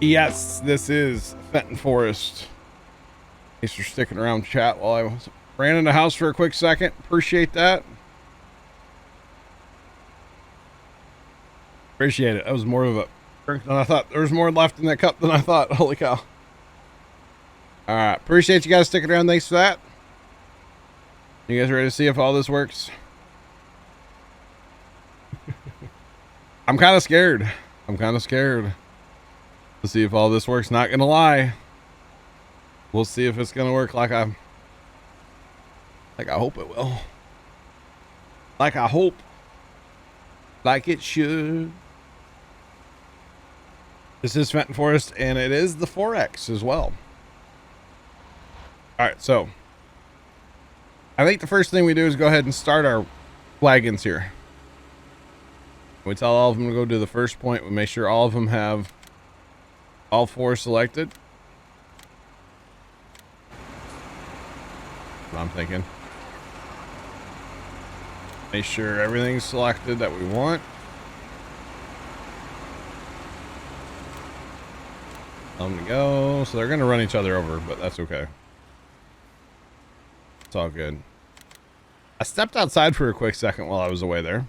Yes, this is Fenton Forest. Thanks for sticking around, chat, while I ran in the house for a quick second. Appreciate that. Appreciate it. That was more of a drink than I thought. There was more left in that cup than I thought. Holy cow. All right. Appreciate you guys sticking around. Thanks for that. You guys ready to see if all this works? I'm kind of scared. To see if all this works. Not gonna lie. We'll see if it's gonna work like I hope it will. Like I hope. Like it should. This is Fenton Forest, and it is the 4X as well. All right, so I think the first thing we do is go ahead and start our wagons here. We tell all of them to go to the first point. We make sure all of them have all four selected. That's what I'm thinking. Make sure everything's selected that we want. Let them go. So they're going to run each other over, but that's okay. It's all good. I stepped outside for a quick second while I was away there.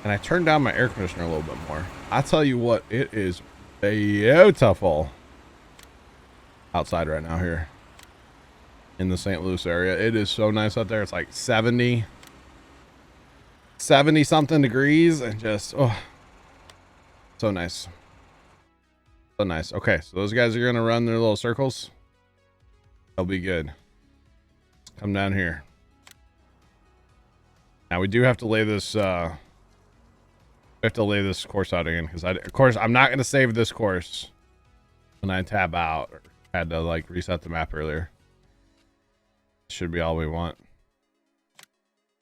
And I turned down my air conditioner a little bit more. I tell you what, it is beautiful outside right now here in the St. Louis area. It is so nice out there. It's like 70 something degrees and just, oh, so nice. So nice. Okay, so those guys are going to run their little circles. They'll be good. Come down here. Now we do have to lay this, course out again, because of course I'm not going to save this course when I tab out, or had to like reset the map earlier. Should be all we want.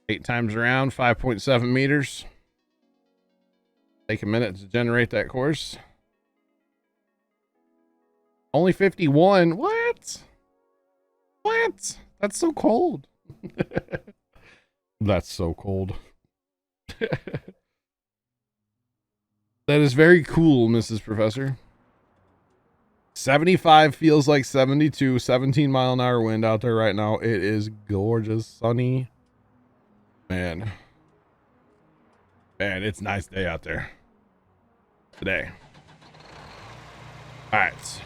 8 times around, 5.7 meters. Take a minute to generate that course. Only 51. What? That's so cold. That's so cold. That is very cool, Mrs. Professor. 75 feels like 72, 17 mile an hour wind out there right now. It is gorgeous, sunny. Man, it's a nice day out there today. All right.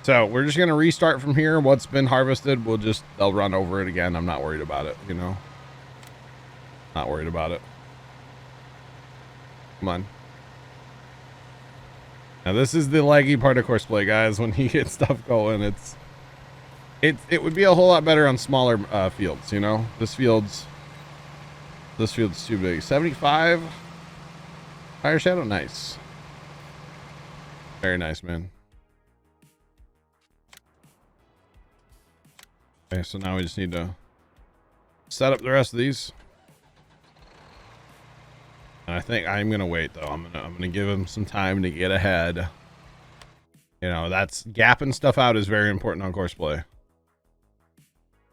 So we're just going to restart from here. What's been harvested, they'll run over it again. I'm not worried about it, you know? Not worried about it. Come on. Now this is the laggy part of courseplay, guys. When you get stuff going, it would be a whole lot better on smaller fields, you know? This field's too big. 75 fire shadow, nice. Very nice, man. Okay, so now we just need to set up the rest of these. And I think I'm gonna wait though. I'm gonna give him some time to get ahead. You know, that's gapping stuff out is very important on courseplay.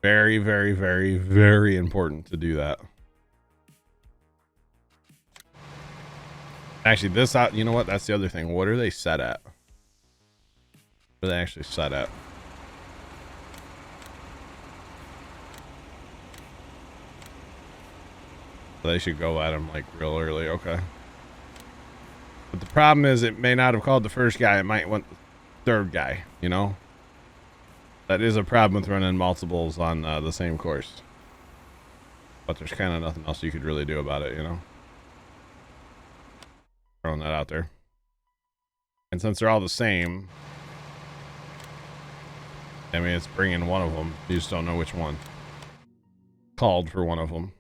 Very, very, very, very important to do that. Actually, this out. You know what? That's the other thing. What are they set at? What are they actually set at? They should go at him like real early. Okay. But the problem is it may not have called the first guy. It might want the third guy, you know? That is a problem with running multiples on the same course. But there's kind of nothing else you could really do about it, you know? Throwing that out there. And since they're all the same, I mean, it's bringing one of them. You just don't know which one. Called for one of them.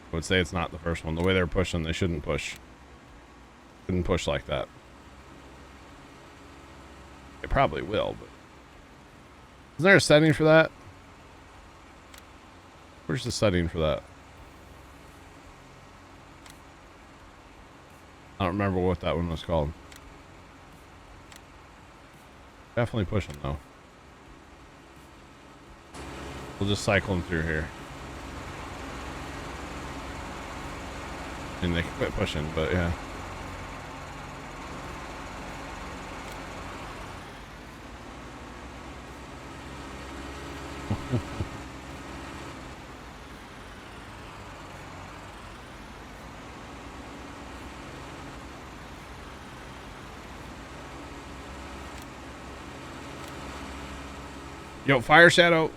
I would say it's not the first one. The way they're pushing, they shouldn't push. Shouldn't push like that. It probably will, but isn't there a setting for that? Where's the setting for that? I don't remember what that one was called. Definitely pushing though. We'll just cycle them through here. And they quit pushing, but yeah. Yo, Fire Shadow.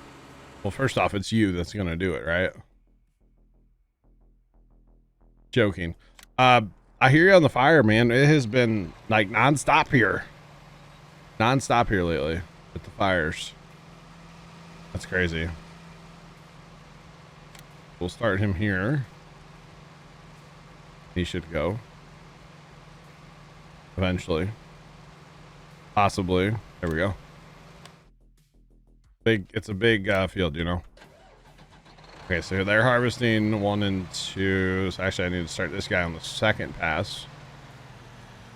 Well, first off, it's you that's gonna do it, right? Joking. I hear you on the fire, man. It has been like nonstop here. Nonstop here lately with the fires. That's crazy. We'll start him here. He should go. Eventually. Possibly. There we go. It's a big field, you know. Okay, so they're harvesting 1 and 2. So actually I need to start this guy on the second pass.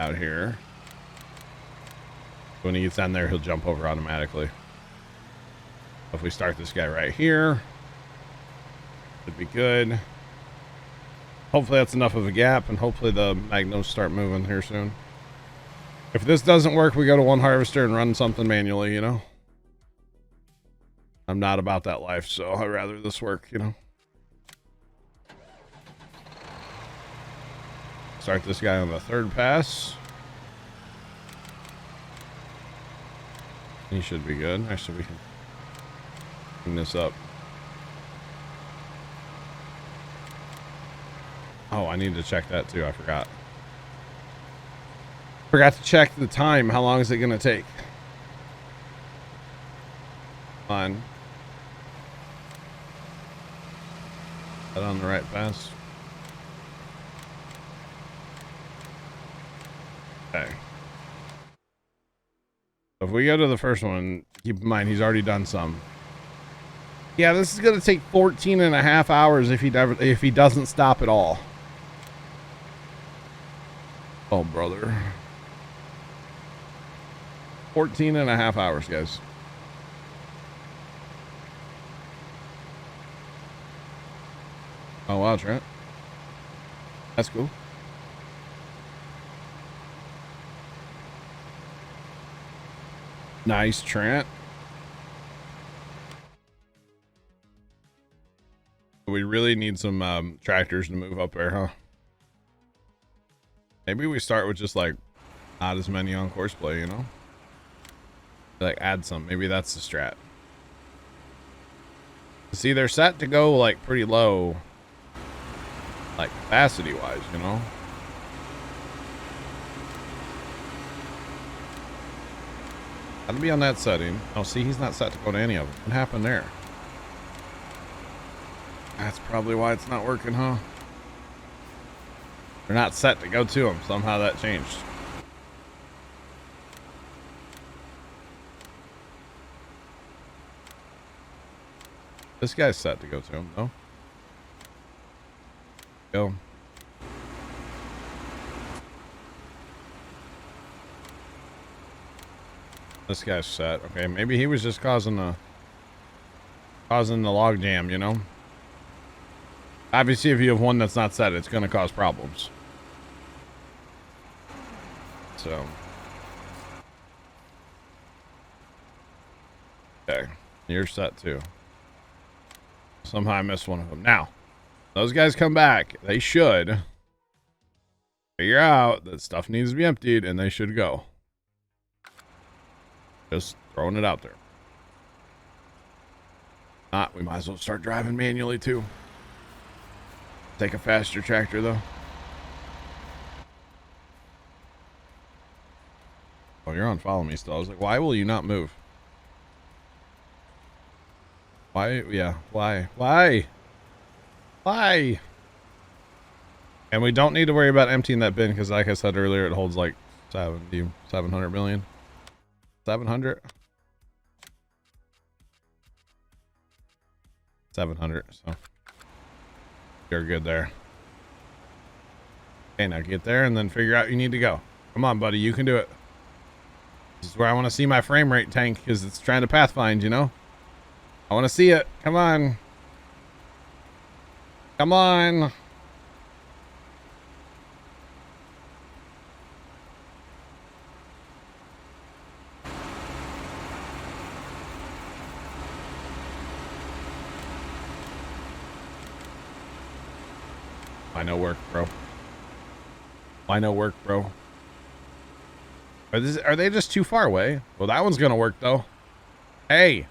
Out here. When he gets down there, he'll jump over automatically. If we start this guy right here, should be good. Hopefully that's enough of a gap, and hopefully the magnos start moving here soon. If this doesn't work, we go to one harvester and run something manually, you know? I'm not about that life, so I'd rather this work, you know? Start this guy on the third pass. He should be good. Actually, we can clean this up. Oh, I need to check that too. I forgot. Forgot to check the time. How long is it going to take? On. Is that on the right pass? Okay. If we go to the first one, keep in mind he's already done some. Yeah, this is going to take 14 and a half hours if he doesn't stop at all. Oh, brother. 14 and a half hours, guys. Oh, wow, Trent. That's cool. Nice, Trent. We really need some tractors to move up there, huh? Maybe we start with just like not as many on course play, you know? Like add some. Maybe that's the strat. See, they're set to go like pretty low, like capacity wise, you know? Gotta be on that setting. Oh, see, he's not set to go to any of them. What happened there? That's probably why it's not working, huh? They're not set to go to them. Somehow that changed. This guy's set to go to him, though. Go. This guy's set. Okay, maybe he was just causing the log jam, you know? Obviously, if you have one that's not set, it's going to cause problems. So. Okay. You're set too. Somehow I missed one of them. Now, those guys come back. They should figure out that stuff needs to be emptied, and they should go. Just throwing it out there. Not, we might as well start driving manually too. Take a faster tractor though. Oh, you're on follow me still. I was like, why will you not move? Why? Yeah, why? Why? Why? And we don't need to worry about emptying that bin because, like I said earlier, it holds like 700 million. 700? 700, so you're good there. Okay, now get there and then figure out you need to go. Come on, buddy, you can do it. This is where I want to see my frame rate tank because it's trying to pathfind, you know? I want to see it. Come on. Come on. Why no work, bro? Why no work, bro? Are they just too far away? Well, that one's gonna work though. Hey,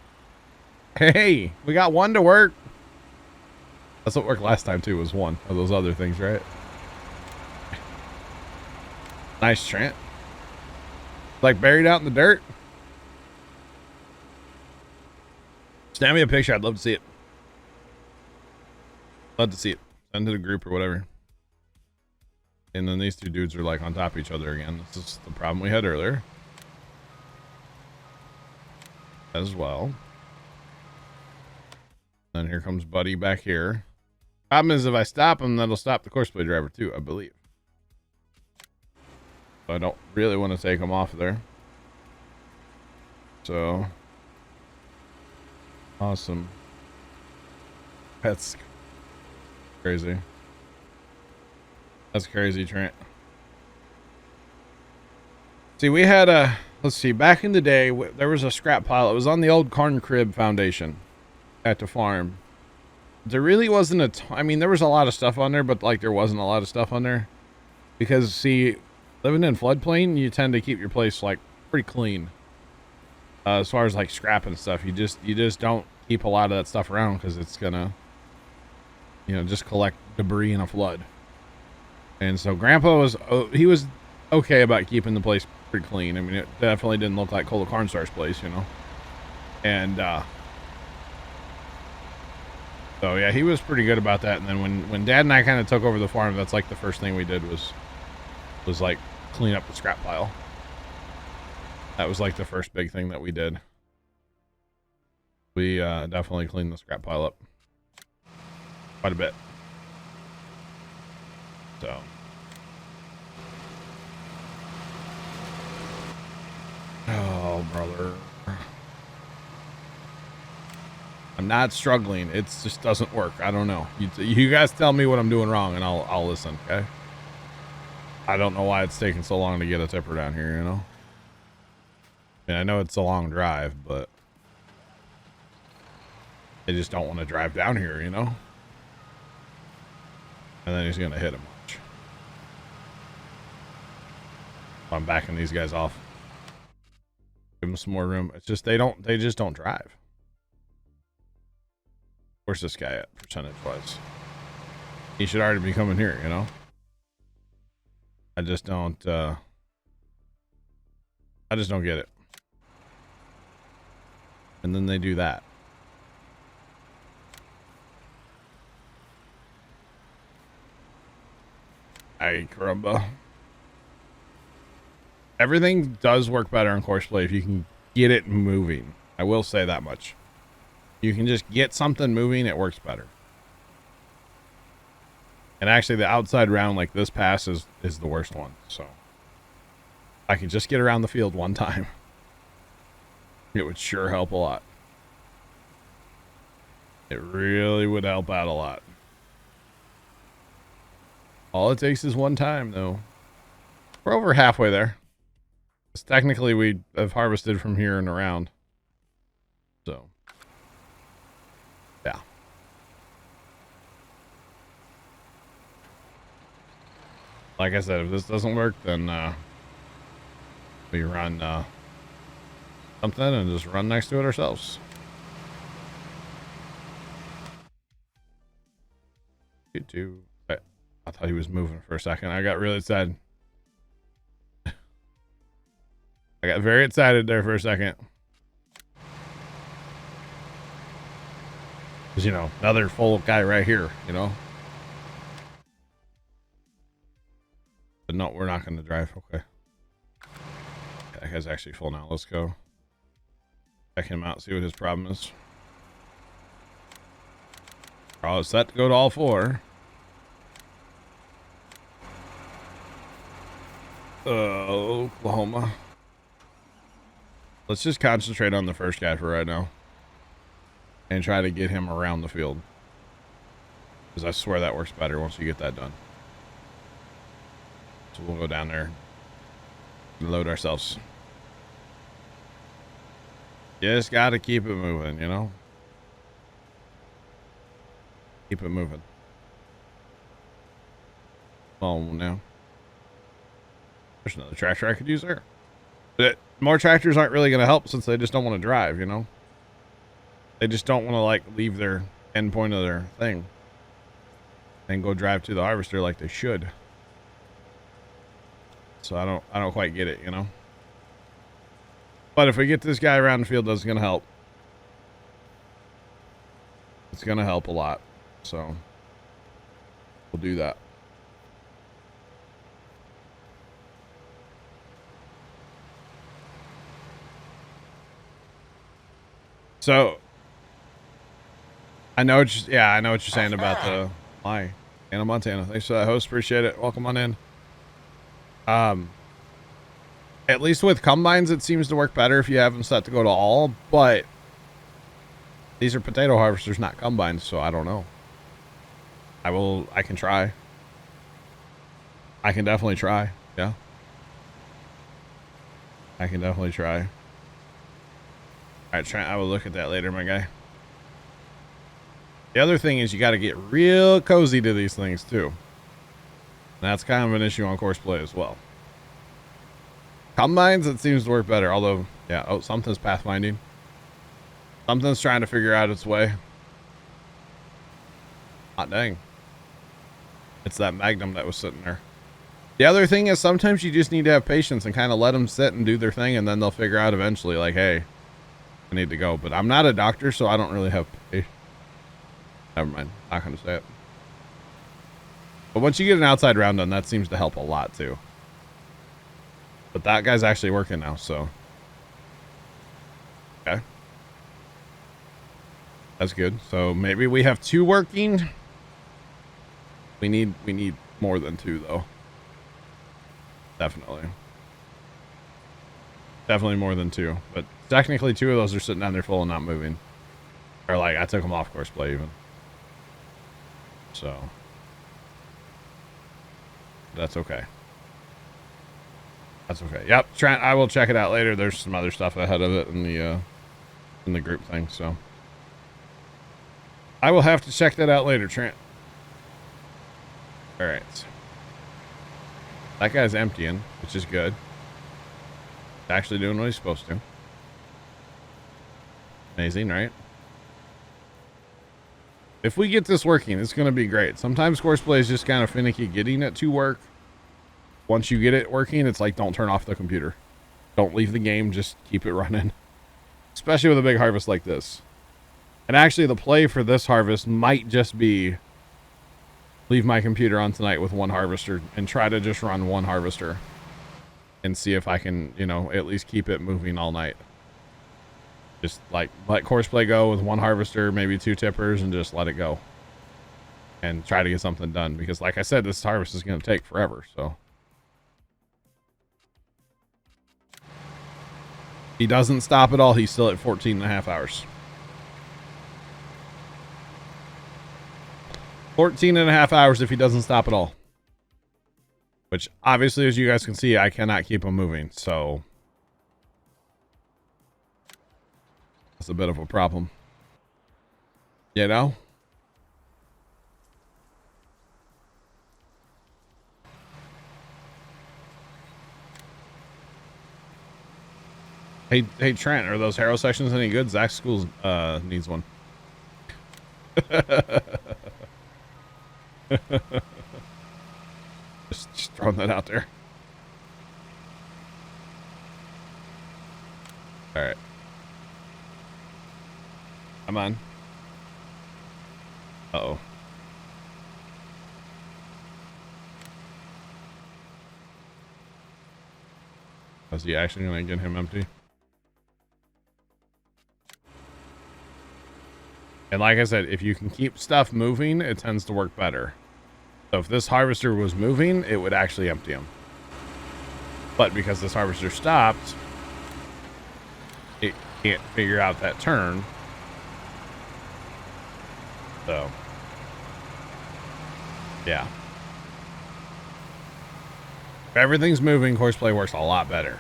hey, we got one to work. That's what worked last time too. Was one of those other things, right? Nice, Trent. Like buried out in the dirt. Snap me a picture. I'd love to see it. Love to see it. Send to the group or whatever. And then these two dudes are like on top of each other again. This is the problem we had earlier. As well. Then here comes Buddy back here. Problem is if I stop him, that'll stop the courseplay driver too, I believe. So I don't really want to take him off there. So. Awesome. That's crazy. That's crazy, Trent. See, we had a, let's see, back in the day, there was a scrap pile. It was on the old corn crib foundation at the farm. There really wasn't I mean, there was a lot of stuff on there, but like there wasn't a lot of stuff on there. Because, see, living in floodplain, you tend to keep your place like pretty clean. As far as like scrap and stuff, you just don't keep a lot of that stuff around because it's gonna, you know, just collect debris in a flood. And so Grandpa was, he was okay about keeping the place pretty clean. I mean, it definitely didn't look like Cola Cornstar's place, you know. And so yeah, he was pretty good about that. And then when Dad and I kind of took over the farm, that's like the first thing we did was like clean up the scrap pile. That was like the first big thing that we did. We definitely cleaned the scrap pile up quite a bit. So. Oh, brother. I'm not struggling. It just doesn't work. I don't know. You guys tell me what I'm doing wrong and I'll listen, okay? I don't know why it's taking so long to get a tipper down here, you know? I mean, I know it's a long drive, but I just don't want to drive down here, you know? And then he's going to hit him much. I'm backing these guys off. Give them some more room. It's just they just don't drive. Where's this guy at percentage wise? He should already be coming here, you know? I just don't get it. And then they do that. Ay, caramba. Everything does work better in courseplay if you can get it moving. I will say that much. You can just get something moving, it works better. And actually the outside round like this pass is the worst one. So I can just get around the field one time. It would sure help a lot. It really would help out a lot. All it takes is one time though. We're over halfway there. Because technically we have harvested from here and around. So. Yeah. Like I said, if this doesn't work, then we run something and just run next to it ourselves. I thought he was moving for a second. I got really excited. I got very excited there for a second. Because, you know, another full guy right here, you know. But no, we're not going to drive. Okay. That guy's actually full now. Let's go. Check him out, see what his problem is. Oh, it's set to go to all four. Oklahoma. Let's just concentrate on the first guy for right now. And try to get him around the field. Because I swear that works better once you get that done. So we'll go down there and load ourselves. Just got to keep it moving, you know? Keep it moving. Oh, no. There's another tractor I could use there. But more tractors aren't really going to help since they just don't want to drive, you know? They just don't want to, like, leave their end point of their thing and go drive to the harvester like they should. So I don't quite get it, you know? But if we get this guy around the field, that's going to help. It's going to help a lot. So we'll do that. So I know what you're saying about the Anna Montana. Thanks for that, host. Appreciate it. Welcome on in. At least with combines, it seems to work better if you have them set to go to all, but these are potato harvesters, not combines, so I don't know. I can try. I can definitely try. Yeah. I can definitely try. All right, I will look at that later, my guy. The other thing is you got to get real cozy to these things too. And that's kind of an issue on course play as well. Combines, it seems to work better, although, yeah, oh, something's pathfinding. Something's trying to figure out its way. Hot dang. It's that Magnum that was sitting there. The other thing is sometimes you just need to have patience and kind of let them sit and do their thing, and then they'll figure out eventually, like, hey, I need to go. But I'm not a doctor, so I don't really have patience. Never mind. Not going to say it. But once you get an outside round done, that seems to help a lot too. But that guy's actually working now, so. Okay. That's good. So maybe we have 2 working. We need more than 2 though. Definitely. Definitely more than 2. But technically 2 of those are sitting down there full and not moving. Or like I took them off course play even. So that's okay. That's okay. Yep. Trent, I will check it out later. There's some other stuff ahead of it in the group thing, so I will have to check that out later, Trent. All right. That guy's emptying, which is good. Actually doing what he's supposed to. Amazing, right? If we get this working, it's going to be great. Sometimes course play is just kind of finicky getting it to work. Once you get it working, it's like, don't turn off the computer. Don't leave the game. Just keep it running. Especially with a big harvest like this. And actually, the play for this harvest might just be leave my computer on tonight with 1 harvester and try to just run 1 harvester and see if I can, you know, at least keep it moving all night. Just like let course play go with 1 harvester, maybe 2 tippers, and just let it go and try to get something done. Because like I said, this harvest is going to take forever. So he doesn't stop at all. He's still at 14.5 hours. 14.5 hours if he doesn't stop at all. Which obviously, as you guys can see, I cannot keep him moving. So that's a bit of a problem. You know? Hey Trent, are those Harrow sections any good? Zach's school needs one. just throwing that out there. All right. Come on. Uh-oh. Is he actually going to get him empty? And like I said, if you can keep stuff moving, it tends to work better. So if this harvester was moving, it would actually empty him. But because this harvester stopped, it can't figure out that turn. So, yeah. If everything's moving, course play works a lot better.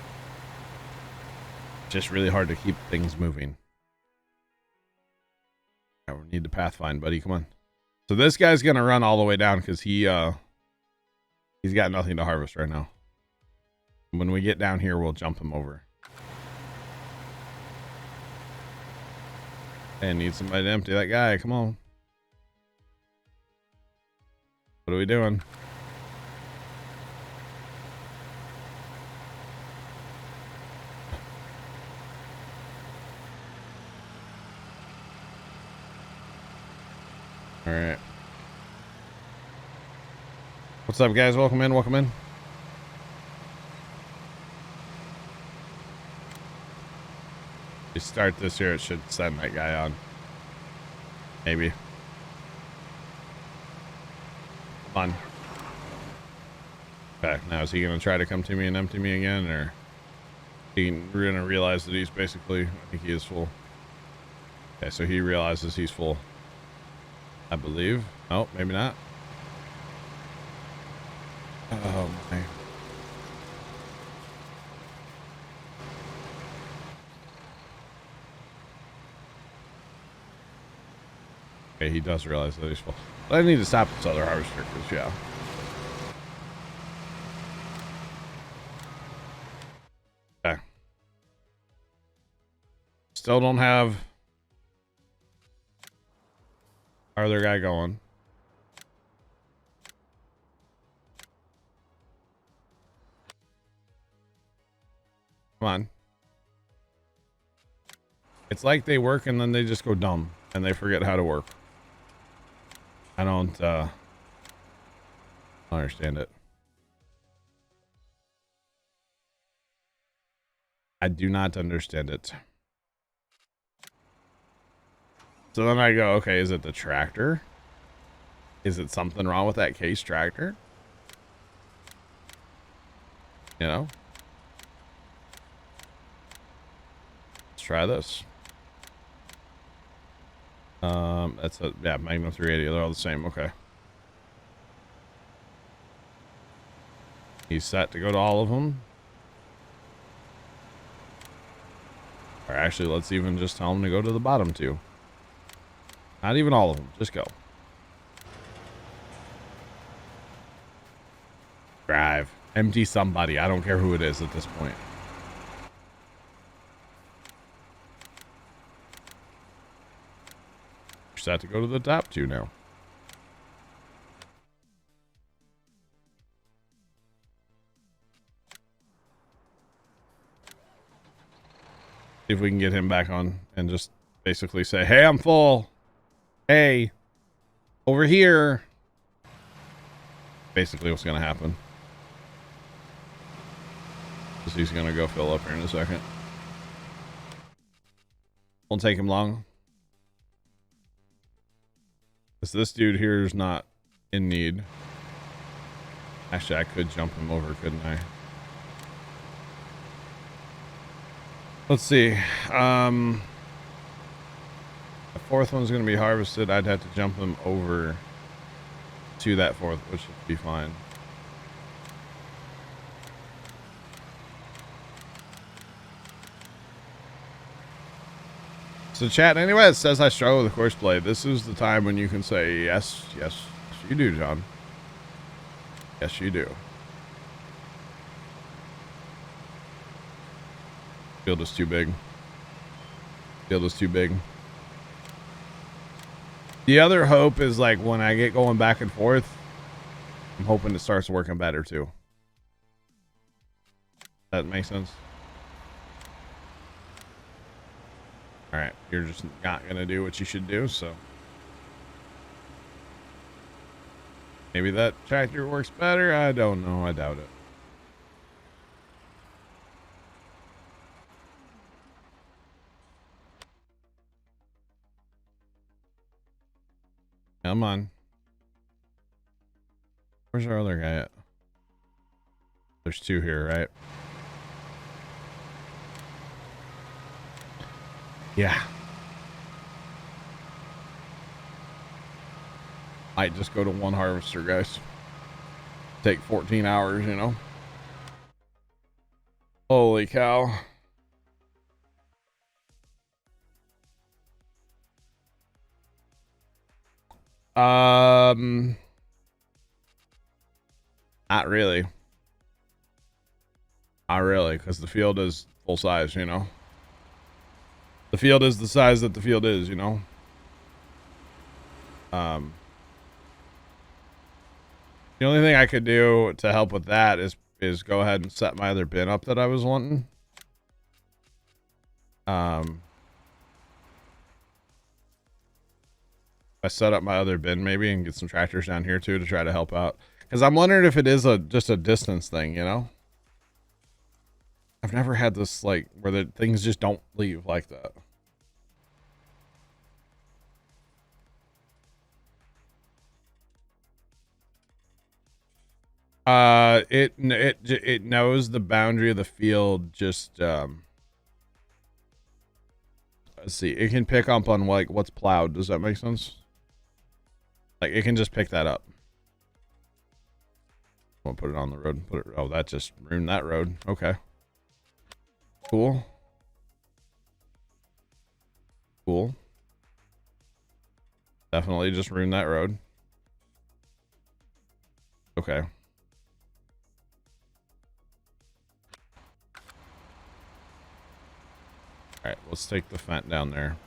It's just really hard to keep things moving. I need to pathfind, buddy. Come on. So this guy's going to run all the way down because he He's got nothing to harvest right now. When we get down here, we'll jump him over. And need somebody to empty that guy. Come on. What are we doing? All right. What's up, guys? Welcome in. Welcome in. We start this here. It should send that guy on. Maybe. Fun. Okay. Now is he gonna try to come to me and empty me again, or we're gonna realize that he's basically? I think he is full. Okay, so he realizes he's full. I believe. Oh, maybe not. Oh my. Okay, he does realize that he's full. But I need to stop this other harvester because, yeah. Okay. Still don't have our other guy going. Come on. It's like they work and then they just go dumb and they forget how to work. I don't understand it. I do not understand it. So then I go, okay, is it the tractor? Is it something wrong with that case tractor? You know? Let's try this. That's a, yeah, Magnum 380. They're all the same. Okay. He's set to go to all of them. Or actually, let's even just tell him to go to the bottom two. Not even all of them. Just go. Drive. Empty somebody. I don't care who it is at this point. Set to go to the top two now. See if we can get him back on and just basically say, hey, I'm full. Hey, over here. Basically what's going to happen. Because he's going to go fill up here in a second. Won't take him long. Because this dude here is not in need. Actually, I could jump him over, couldn't I? Let's see. The fourth one's going to be harvested. I'd have to jump him over to that fourth, which would be fine. So chat, anyway, it says I struggle with horseplay. This is the time when you can say, yes, yes, yes, you do, John. Yes, you do. Field is too big. Field is too big. The other hope is like when I get going back and forth, I'm hoping it starts working better too. That makes sense. All right, you're just not gonna do what you should do, so maybe that tractor works better. I don't know. I doubt it. Come on. Where's our other guy at? There's two here, right? Yeah. Might just go to one harvester, guys. Take 14 hours, you know. Holy cow. I Not really. Not really, because the field is full size, you know? The field is the size that the field is, you know? The only thing I could do to help with that is go ahead and set my other bin up that I was wanting. I set up my other bin maybe and get some tractors down here too to try to help out. Because I'm wondering if it is just a distance thing, you know? I've never had this, like, where the things just don't leave like that. It knows the boundary of the field. Just let's see. It can pick up on like what's plowed. Does that make sense? Like it can just pick that up. We'll put it on the road. Put it. Oh, that just ruined that road. Okay. Cool. Cool. Definitely just ruined that road. Okay. All right, let's take the Fenton down there.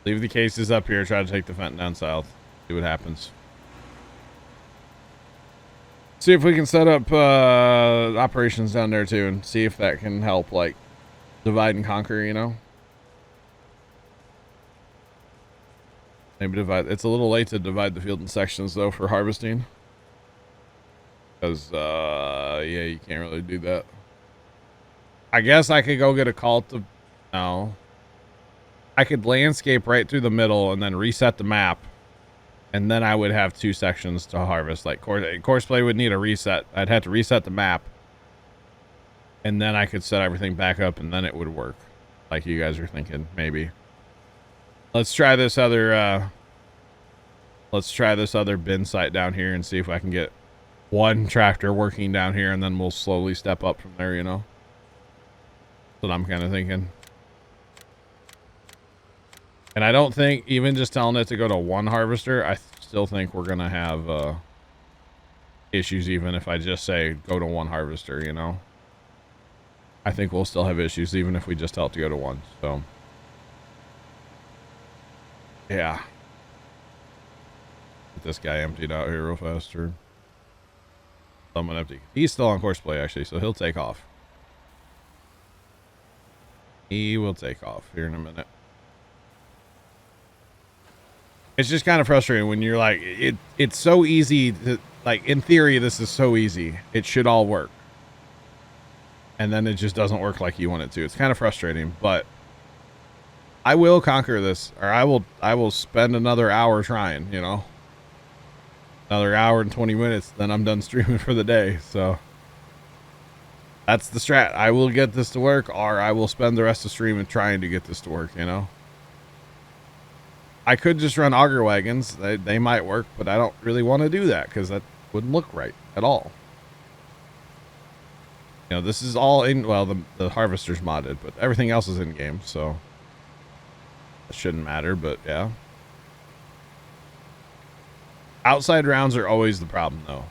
Leave the cases up here. Try to take the Fenton down south. See what happens. See if we can set up operations down there too, and see if that can help, like, divide and conquer, you know? Maybe divide. It's a little late to divide the field in sections, though, for harvesting. Because, yeah, you can't really do that. I guess I could go get a cult of... No. I could landscape right through the middle and then reset the map. And then I would have 2 sections to harvest. Like, Courseplay would need a reset. I'd have to reset the map. And then I could set everything back up, and then it would work. Like you guys are thinking, maybe. Let's try this other, bin site down here and see if I can get 1 tractor working down here, and then we'll slowly step up from there, you know? That's what I'm kind of thinking. And I don't think, even just telling it to go to 1 harvester, I still think we're going to have issues even if I just say go to 1 harvester, you know? I think we'll still have issues even if we just tell it to go to 1, so... Yeah. Get this guy emptied out here real fast, or... Someone empty. He's still on Courseplay, actually, so he'll take off. He will take off here in a minute. It's just kind of frustrating when you're like, it's so easy to, like, in theory, this is so easy. It should all work. And then it just doesn't work like you want it to. It's kind of frustrating, but I will conquer this, or I will spend another hour trying, you know, another hour and 20 minutes. Then I'm done streaming for the day. So that's the strat. I will get this to work, or I will spend the rest of streaming trying to get this to work, you know. I could just run auger wagons. They might work, but I don't really want to do that because that wouldn't look right at all. You know, this is all in, well, the harvester's modded, but everything else is in game, so it shouldn't matter, but yeah. Outside rounds are always the problem, though.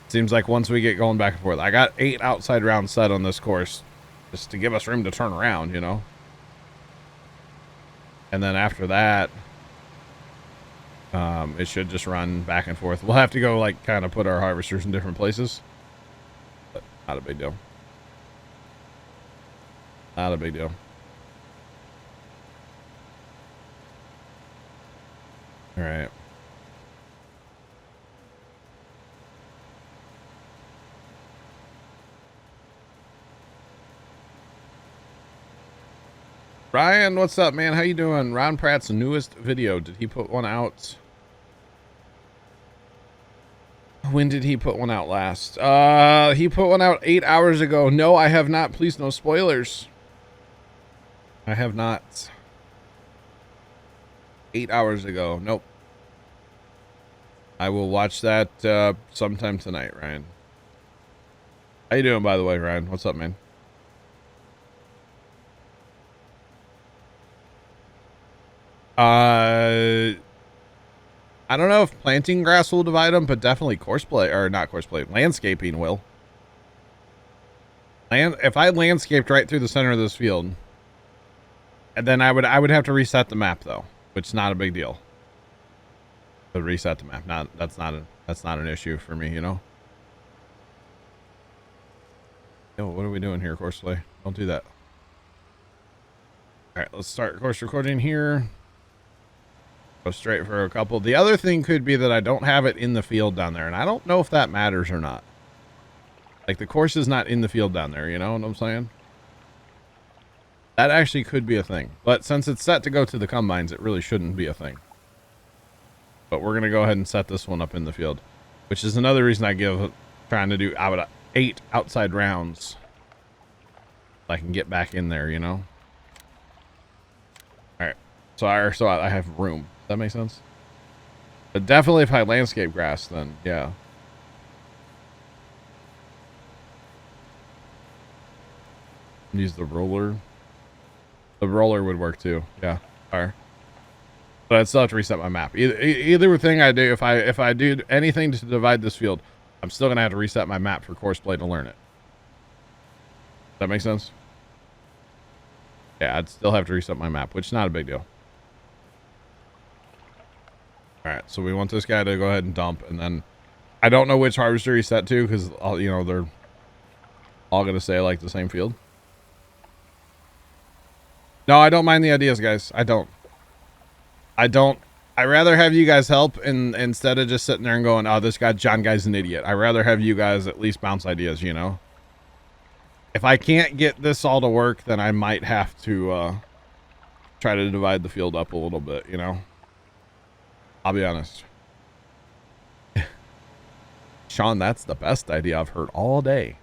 Seems like once we get going back and forth, I got 8 outside rounds set on this course just to give us room to turn around, you know. And then after that, it should just run back and forth. We'll have to go, like, kind of put our harvesters in different places. But not a big deal. Not a big deal. All right. Ryan, what's up, man? How you doing? Ron Pratt's newest video. Did he put one out? When did he put one out last? He put one out 8 hours ago. No, I have not. Please, no spoilers. I have not. 8 hours ago. Nope. I will watch that sometime tonight, Ryan. How you doing, by the way, Ryan? What's up, man? I don't know if planting grass will divide them, but definitely courseplay, or not courseplay, landscaping will. If I landscaped right through the center of this field, and then I would have to reset the map though, which is not a big deal. To reset the map, that's not an issue for me, you know. Yo, what are we doing here, courseplay? Don't do that. All right, let's start course recording here. Go straight for a couple. The other thing could be that I don't have it in the field down there, and I don't know if that matters or not. Like, the course is not in the field down there, you know what I'm saying? That actually could be a thing. But since it's set to go to the combines, it really shouldn't be a thing. But we're going to go ahead and set this one up in the field, which is another reason I give trying to do 8 outside rounds. So I can get back in there, you know? All right. So I have room. Does that make sense? But definitely if I landscape grass, then yeah. Use the roller. The roller would work too. Yeah. Fire. But I'd still have to reset my map. Either thing I do, if I do anything to divide this field, I'm still gonna have to reset my map for courseplay to learn it. Does that make sense? Yeah, I'd still have to reset my map, which is not a big deal. All right, so we want this guy to go ahead and dump, and then I don't know which harvester he's set to because you know they're all gonna say like the same field. No, I don't mind the ideas, guys. I don't. I'd rather have you guys help instead of just sitting there and going, oh, this guy, John guy's an idiot. I'd rather have you guys at least bounce ideas, you know? If I can't get this all to work, then I might have to try to divide the field up a little bit, you know? I'll be honest. Sean, that's the best idea I've heard all day.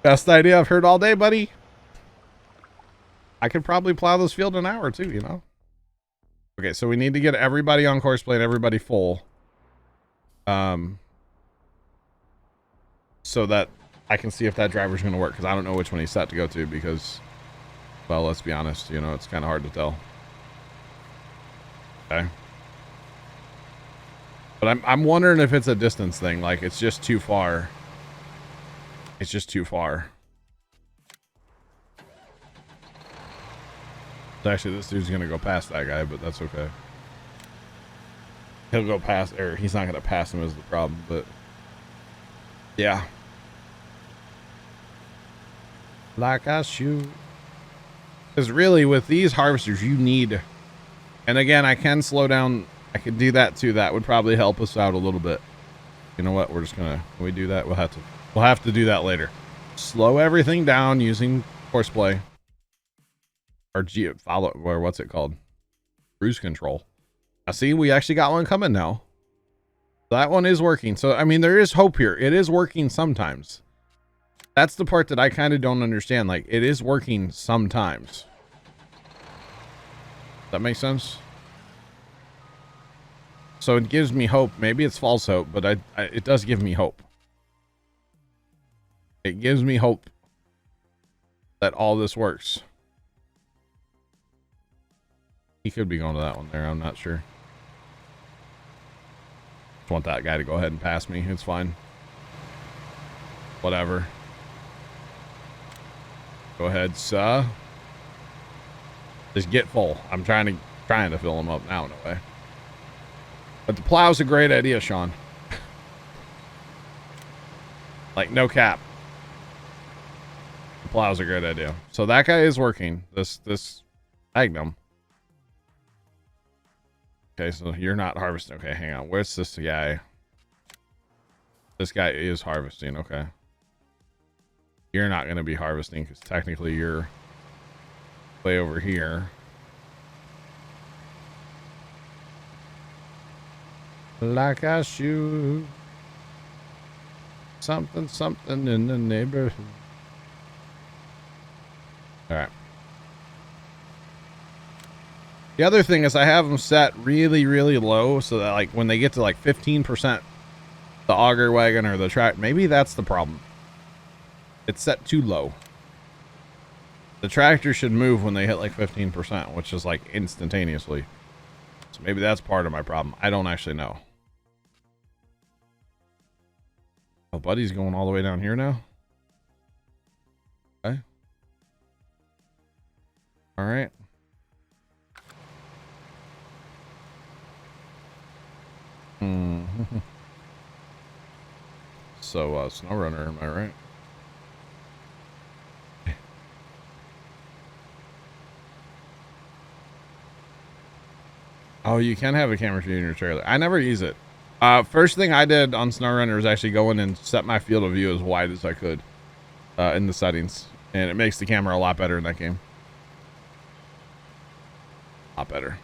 Best idea I've heard all day, buddy. I could probably plow this field in an hour too, you know? Okay, so we need to get everybody on courseplay and everybody full. So that I can see if that driver's going to work, because I don't know which one he's set to go to because, well, let's be honest, you know, it's kind of hard to tell. Okay. But I'm wondering if it's a distance thing, like it's just too far. It's just too far. Actually, this dude's gonna go past that guy, but that's okay. He'll go past, or he's not gonna pass him is the problem, but yeah. Like I shoot. Because really, with these harvesters, you need, and again, I can slow down. I could do that too. That would probably help us out a little bit. You know what? We're just gonna, can we do that? We'll have to do that later. Slow everything down using courseplay. Or or what's it called? Cruise control. Now see, we actually got one coming now. That one is working. So, I mean, there is hope here. It is working sometimes. That's the part that I kind of don't understand. Like, it is working sometimes. Does that make sense? So it gives me hope. Maybe it's false hope, but it does give me hope. It gives me hope that all this works. He could be going to that one there. I'm not sure. Just want that guy to go ahead and pass me. It's fine. Whatever. Go ahead, sir. Just get full. I'm trying to fill him up now in a way. But the plow's a great idea, Sean. Like, no cap. The plow's a great idea. So that guy is working. This Magnum. Okay, so you're not harvesting. Okay, hang on. Where's this guy? This guy is harvesting. Okay. You're not going to be harvesting because technically you're way over here. Like I shoot. Something in the neighborhood. All right. The other thing is I have them set really, really low so that like when they get to like 15%, the auger wagon or the track, maybe that's the problem. It's set too low. The tractor should move when they hit like 15%, which is like instantaneously. So maybe that's part of my problem. I don't actually know. Oh, buddy's going all the way down here now. Okay. All right. So, Snow Runner, am I right? Oh, you can have a camera feed in your trailer. I never use it. First thing I did on SnowRunner was actually go in and set my field of view as wide as I could in the settings. And it makes the camera a lot better in that game. A lot better.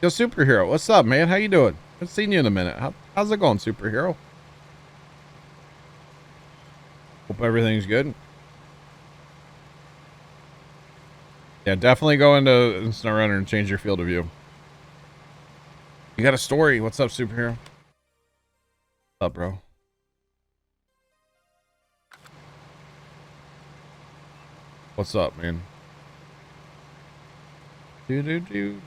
Yo, Superhero, what's up, man? How you doing? Haven't seen you in a minute. How's it going, Superhero? Hope everything's good. Yeah, definitely go into SnowRunner and change your field of view. You got a story. What's up, Superhero? What's up, bro? What's up, man? Do.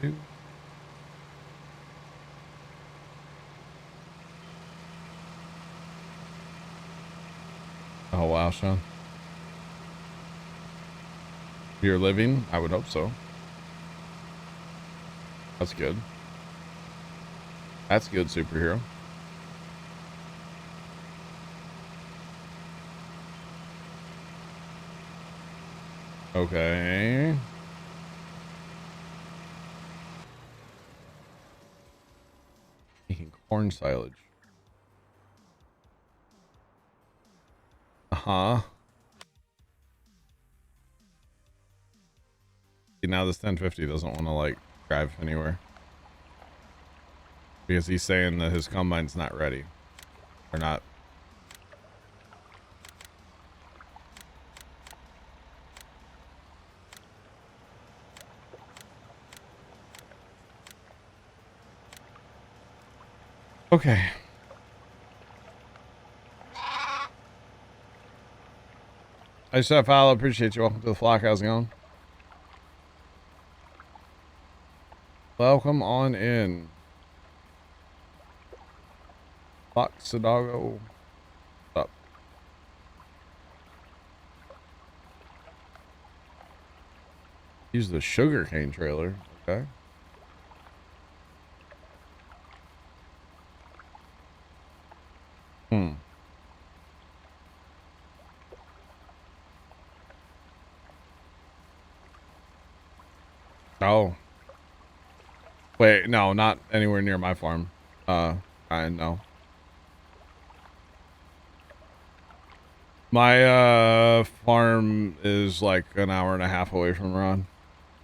Oh, wow, Sean. You're living? I would hope so. That's good. That's good, Superhero. Okay. Making corn silage. Uh-huh. See, now this 1050 doesn't want to, like, drive anywhere. Because he's saying that his combine's not ready. Or not. Okay. I just have follow. Appreciate you. Welcome to the flock. How's it going? Welcome on in. Foxadago. What's up? Use the Sugarcane trailer. Okay. Oh. Wait, no, not anywhere near my farm. I know. My farm is like an hour and a half away from Ron,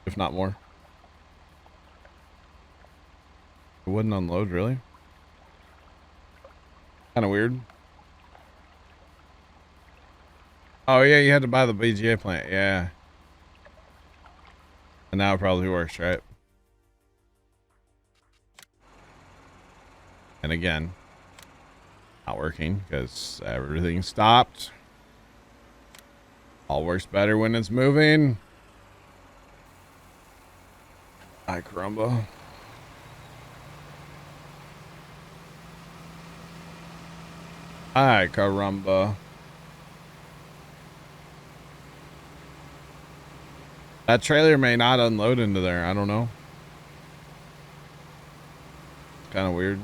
if not more. It wouldn't unload, really? Kind of weird. Oh yeah, you had to buy the BGA plant, yeah. And now it probably works, right? And again, not working because everything stopped. All works better when it's moving. Ay, caramba. Ay, caramba. That trailer may not unload into there. I don't know. It's kind of weird.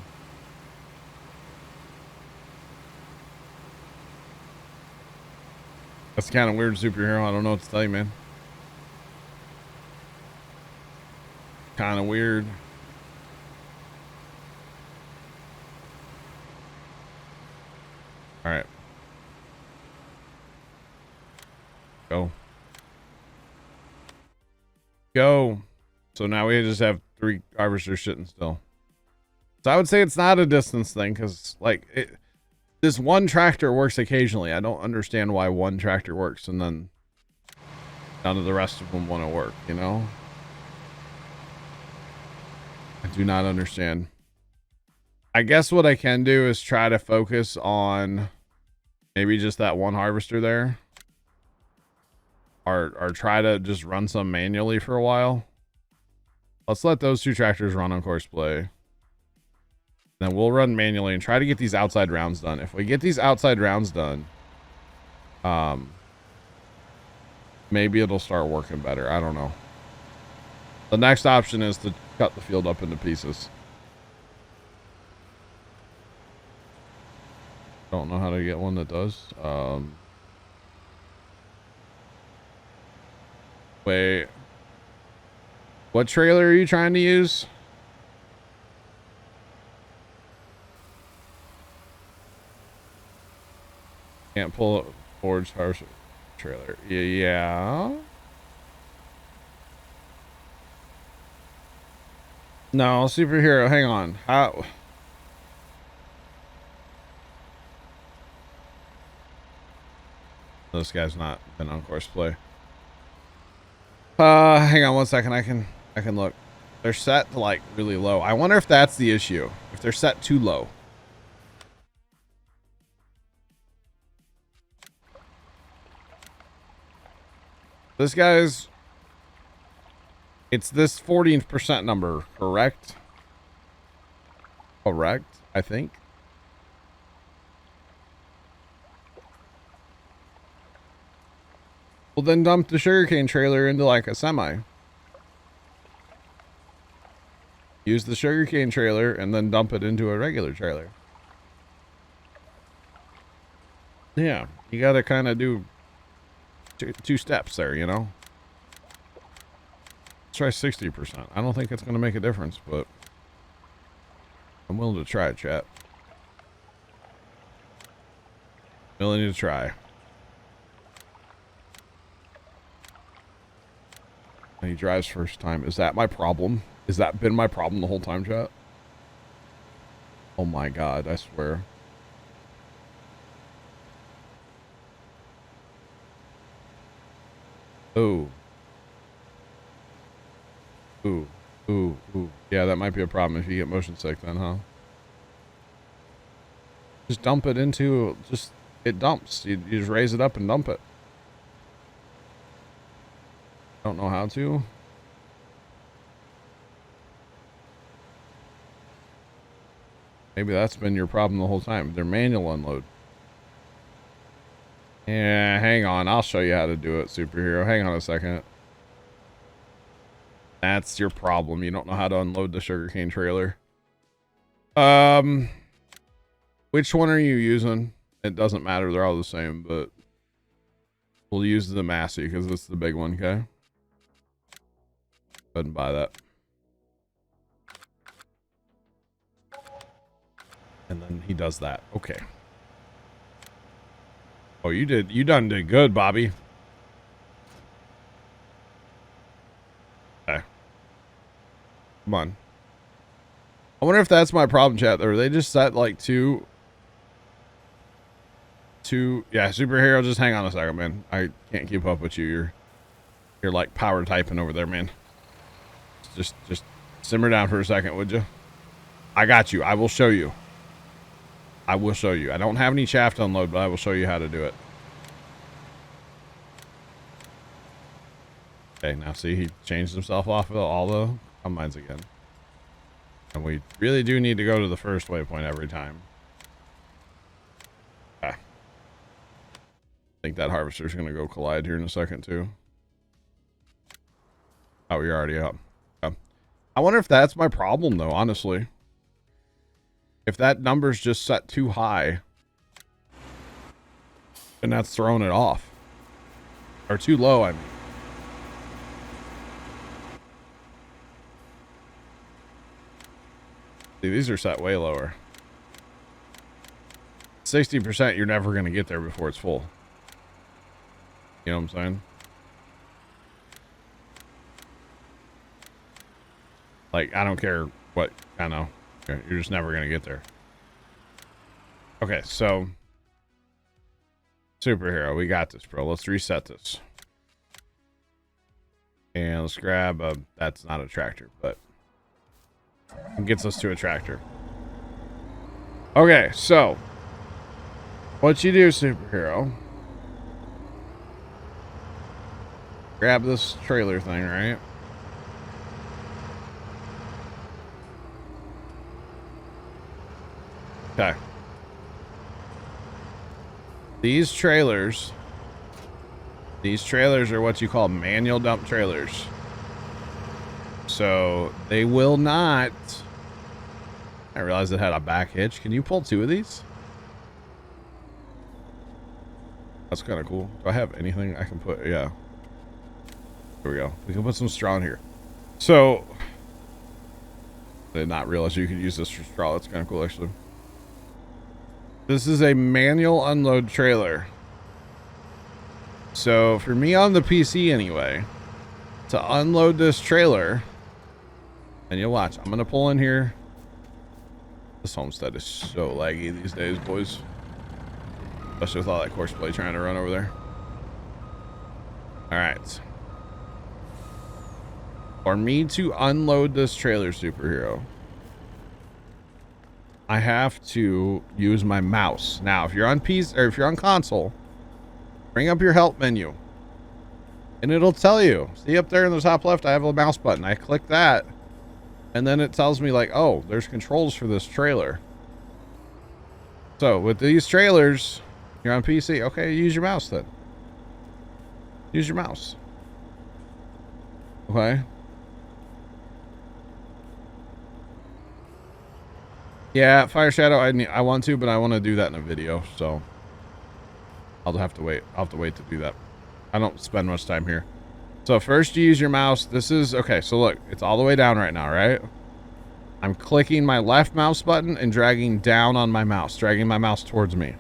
That's kind of weird, Superhero. I don't know what to tell you, man. Kind of weird. All right. Go. Go. So now we just have 3 harvesters sitting still. So I would say it's not a distance thing because, like, this one tractor works occasionally. I don't understand why one tractor works and then none of the rest of them want to work, you know? I do not understand. I guess what I can do is try to focus on maybe just that one harvester there. or try to just run some manually for a while. Let's let those 2 tractors run on course play. Then we'll run manually and try to get these outside rounds done. If we get these outside rounds done, maybe it'll start working better. I don't know. The next option is to cut the field up into pieces. Don't know how to get one that does. Wait. What trailer are you trying to use? Can't pull a forged harvester trailer. Yeah. No, superhero. Hang on. How? This guy's not been on course play. Hang on 1 second. I can look. They're set to like really low. I wonder if that's the issue. If they're set too low. This guy's... It's this 14% number, correct? Correct, I think. Well, then dump the sugarcane trailer into like a semi. Use the sugarcane trailer and then dump it into a regular trailer. Yeah, you gotta kind of do two steps there, you know? Let's try 60%. I don't think it's gonna make a difference, but I'm willing to try it, chat. Willing to try. And he drives first time. Is that my problem? Has that been my problem the whole time, chat? Oh my god, I swear. Oh. Ooh. Ooh. Ooh. Yeah, that might be a problem if you get motion sick then, huh? Just dump it into... It dumps. You just raise it up and dump it. Don't know how to. Maybe that's been your problem the whole time. They're manual unload. Yeah, hang on. I'll show you how to do it, superhero. Hang on a second. That's your problem. You don't know how to unload the sugarcane trailer. Which one are you using? It doesn't matter. They're all the same, but we'll use the Massey because it's the big one, okay? Go ahead and buy that. And then he does that. Okay. Oh, you done did good, Bobby. Okay. Come on. I wonder if that's my problem, chat. Or they just set like two. Yeah, superhero. Just hang on a second, man. I can't keep up with you. You're like power typing over there, man. Just simmer down for a second, would you? I got you. I will show you. I will show you. I don't have any shaft unload, but I will show you how to do it. Okay, now see, he changed himself off of all the combines again. And we really do need to go to the first waypoint every time. Okay. I think that harvester's going to go collide here in a second, too. Oh, you're already up. Okay. I wonder if that's my problem, though, honestly. If that number's just set too high, and that's throwing it off. Or too low, I mean. See, these are set way lower. 60%, you're never going to get there before it's full. You know what I'm saying? Like, I don't care what, I know. You're just never going to get there. Okay, so superhero, we got this, bro. Let's reset this. And let's grab a, that's not a tractor, but it gets us to a tractor. Okay, so what you do, superhero, grab this trailer thing, right? Okay. These trailers are what you call manual dump trailers. So they will not. I realized it had a back hitch. Can you pull 2 of these? That's kind of cool. Do I have anything I can put? Yeah. Here we go. We can put some straw in here. So I did not realize you could use this for straw. That's kind of cool, actually. This is a manual unload trailer. So for me on the PC anyway, to unload this trailer, and you'll watch, I'm going to pull in here. This homestead is so laggy these days, boys. Especially with all that horseplay trying to run over there. All right. For me to unload this trailer, superhero, I have to use my mouse. Now, if you're on PC or if you're on console, bring up your help menu and it'll tell you. See up there in the top left, I have a mouse button. I click that and then it tells me like, oh, there's controls for this trailer. So with these trailers, you're on PC. Okay, use your mouse then. Use your mouse. Okay. Yeah, Fire Shadow, I want to, but I want to do that in a video, so I'll have to wait. I'll have to wait to do that. I don't spend much time here. So first you use your mouse. This is, okay, so look, it's all the way down right now, right? I'm clicking my left mouse button and dragging down on my mouse, dragging my mouse towards me.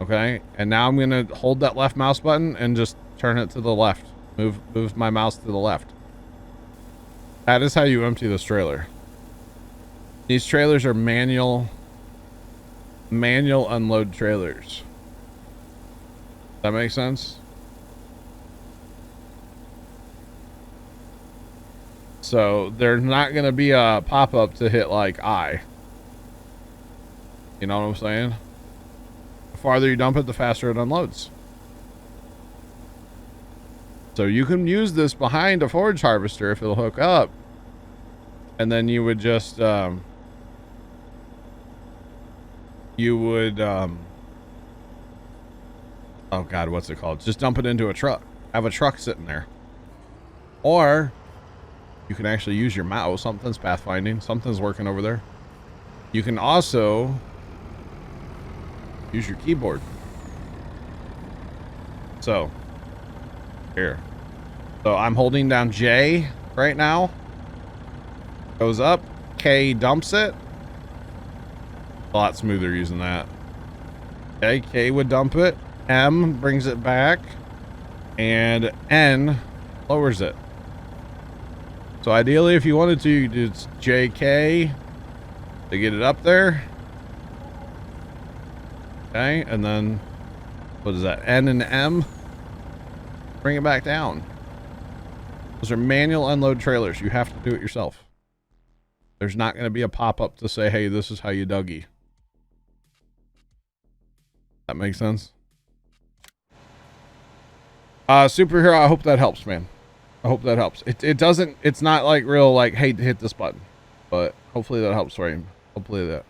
Okay, and now I'm going to hold that left mouse button and just turn it to the left. Move my mouse to the left. That is how you empty this trailer. These trailers are manual unload trailers. That makes sense? So there's not going to be a pop-up to hit like I. You know what I'm saying? The farther you dump it, the faster it unloads. So you can use this behind a forage harvester if it'll hook up. And then you would just, oh God, what's it called? Just dump it into a truck. Have a truck sitting there. Or you can actually use your mouse. Something's pathfinding. Something's working over there. You can also use your keyboard. So here. So I'm holding down J right now. Goes up. K dumps it. A lot smoother using that. Okay, K would dump it. M brings it back. And N lowers it. So ideally, if you wanted to, you do JK to get it up there. Okay, and then what is that? N and M. Bring it back down. Those are manual unload trailers. You have to do it yourself. There's not going to be a pop-up to say, hey, this is how you Dougie. That makes sense? Superhero, I hope that helps, man. I hope that helps. It doesn't, it's not like real, like, hey, hit this button. But hopefully that helps for you. Hopefully that.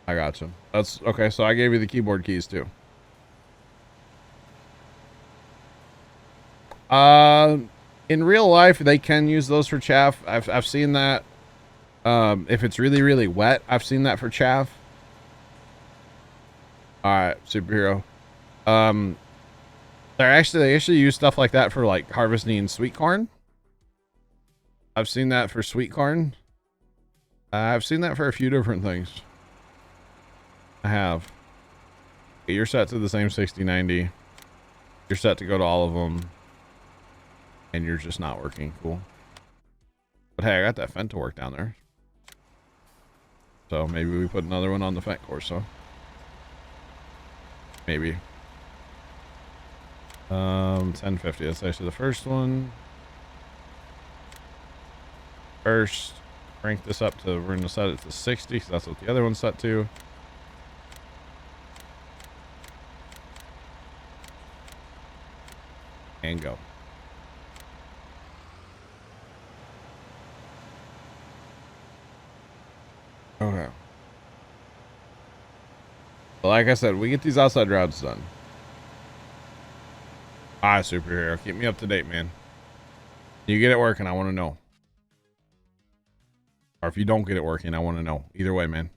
I got you. That's, okay, so I gave you the keyboard keys, too. In real life, they can use those for chaff. I've seen that. If it's really, really wet, I've seen that for chaff. All right, superhero. They actually use stuff like that for like harvesting sweet corn. I've seen that for sweet corn. I've seen that for a few different things. I have. Okay, you're set to the same 60-90. You're set to go to all of them. And you're just not working. Cool. But hey, I got that Fenton work down there. So maybe we put another one on the Fent course, so. Maybe. 1050. That's actually the first one. First, crank this up to, we're going to set it to 60, because that's what the other one's set to. and go. Okay. But like I said, we get these outside routes done. Ah, superhero. Keep me up to date, man. You get it working, I want to know. Or if you don't get it working, I want to know. Either way, man.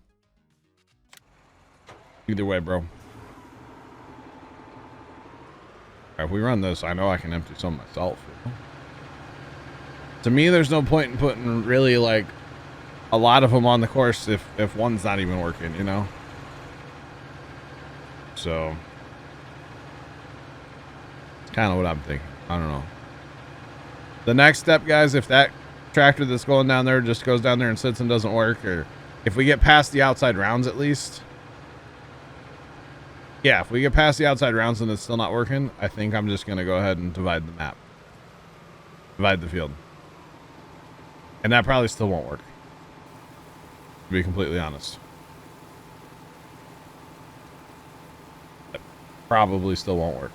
Either way, bro. If we run this, I know I can empty some myself. You know? To me, there's no point in putting really like a lot of them on the course if one's not even working, you know? So it's kind of what I'm thinking. I don't know. The next step, guys, if that tractor that's going down there just goes down there and sits and doesn't work, or if we get past the outside rounds at least. Yeah, if we get past the outside rounds and it's still not working, I think I'm just going to go ahead and divide the map. Divide the field. And that probably still won't work. To be completely honest. That probably still won't work.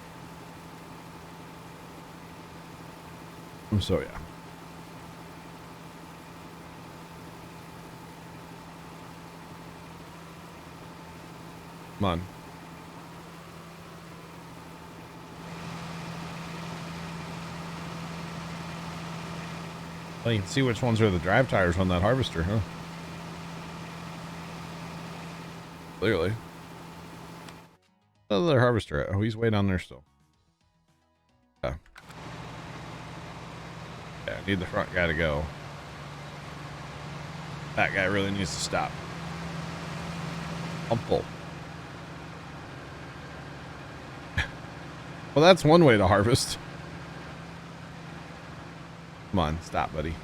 So, yeah. Come on. Well, you can see which ones are the drive tires on that harvester, huh? Clearly. Another harvester. Oh, he's way down there still. Yeah. Yeah, I need the front guy to go. That guy really needs to stop. I'm full. Well, that's one way to harvest. Come on, stop, buddy.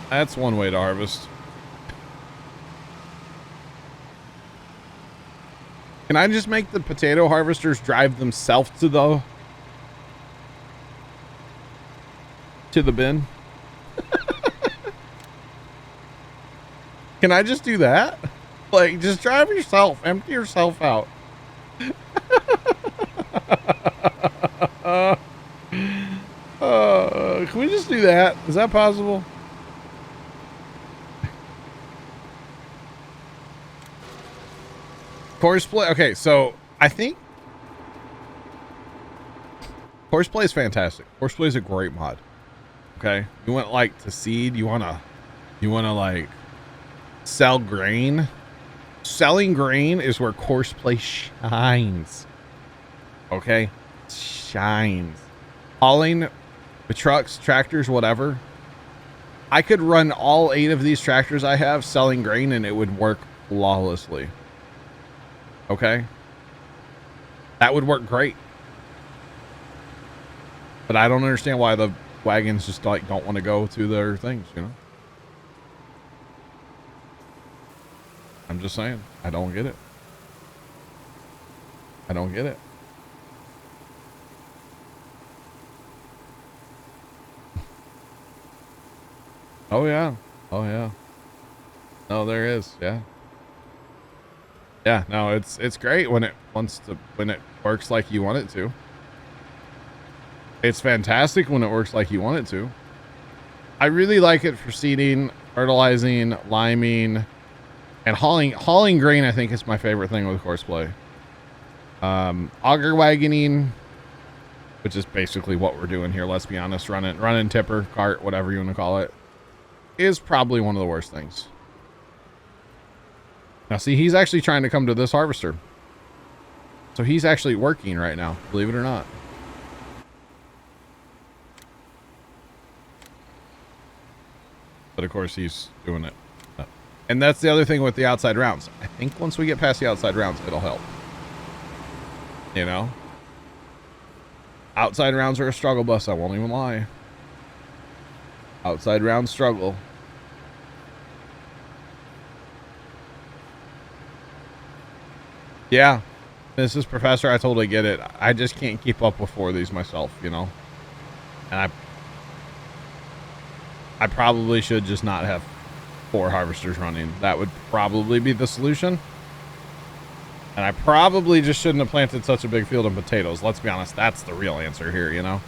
That's one way to harvest. Can I just make the potato harvesters drive themselves to the bin? Can I just do that? Like, just drive yourself, empty yourself out. Can we just do that? Is that possible? Horseplay. Okay, so I think Horseplay is fantastic. Horseplay is a great mod. Okay, you want like to seed. You wanna like sell grain. Selling grain is where Horseplay shines. Okay, shines. Hauling the trucks, tractors, whatever. I could run all 8 of these tractors I have selling grain and it would work flawlessly. Okay, that would work great. But I don't understand why the wagons just like don't want to go to their things, you know? I'm just saying, I don't get it. I don't get it. Oh yeah. Oh yeah. No, there is. Yeah. Yeah, no, it's great when it works like you want it to. It's fantastic when it works like you want it to. I really like it for seeding, fertilizing, liming, and hauling grain. I think is my favorite thing with Horseplay. Auger wagoning, which is basically what we're doing here. Let's be honest, running tipper, cart, whatever you want to call it, is probably one of the worst things. Now, see, he's actually trying to come to this harvester. So he's actually working right now, believe it or not. But of course, he's doing it. And that's the other thing with the outside rounds. I think once we get past the outside rounds, it'll help. You know? Outside rounds are a struggle bus, I won't even lie. Outside rounds struggle. Yeah, this is Professor. I totally get it. I just can't keep up with 4 of these myself, you know? And I probably should just not have 4 harvesters running. That would probably be the solution. And I probably just shouldn't have planted such a big field of potatoes. Let's be honest, that's the real answer here, you know?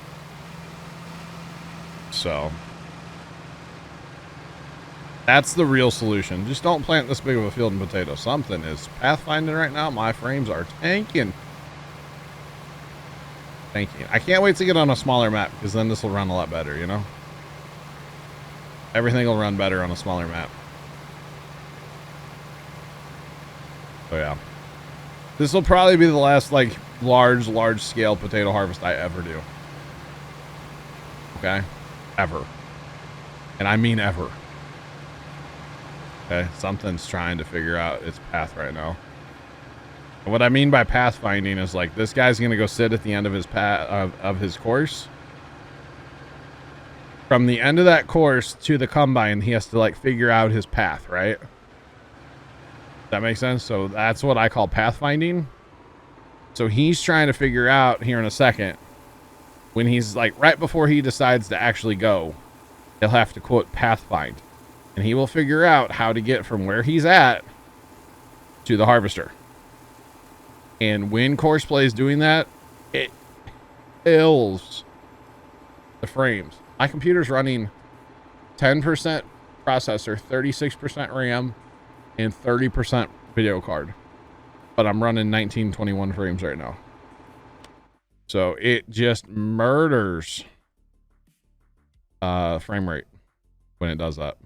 So that's the real solution. Just don't plant this big of a field of potatoes. Something is pathfinding right now. My frames are tanking. Tanking. I can't wait to get on a smaller map because then this will run a lot better, you know? Everything will run better on a smaller map. So yeah. This will probably be the last, like, large scale potato harvest I ever do. Okay? Ever. And I mean ever. Okay? Something's trying to figure out its path right now. And what I mean by pathfinding is, like, this guy's going to go sit at the end of his of his course. From the end of that course to the combine, he has to, like, figure out his path, right? That makes sense? So that's what I call pathfinding. So he's trying to figure out here in a second, when he's like right before he decides to actually go, he'll have to quote pathfind, and he will figure out how to get from where he's at to the harvester. And when Courseplay is doing that, it kills the frames. My computer's running 10% processor, 36% RAM, and 30% video card, but I'm running 1921 frames right now, so it just murders frame rate when it does that.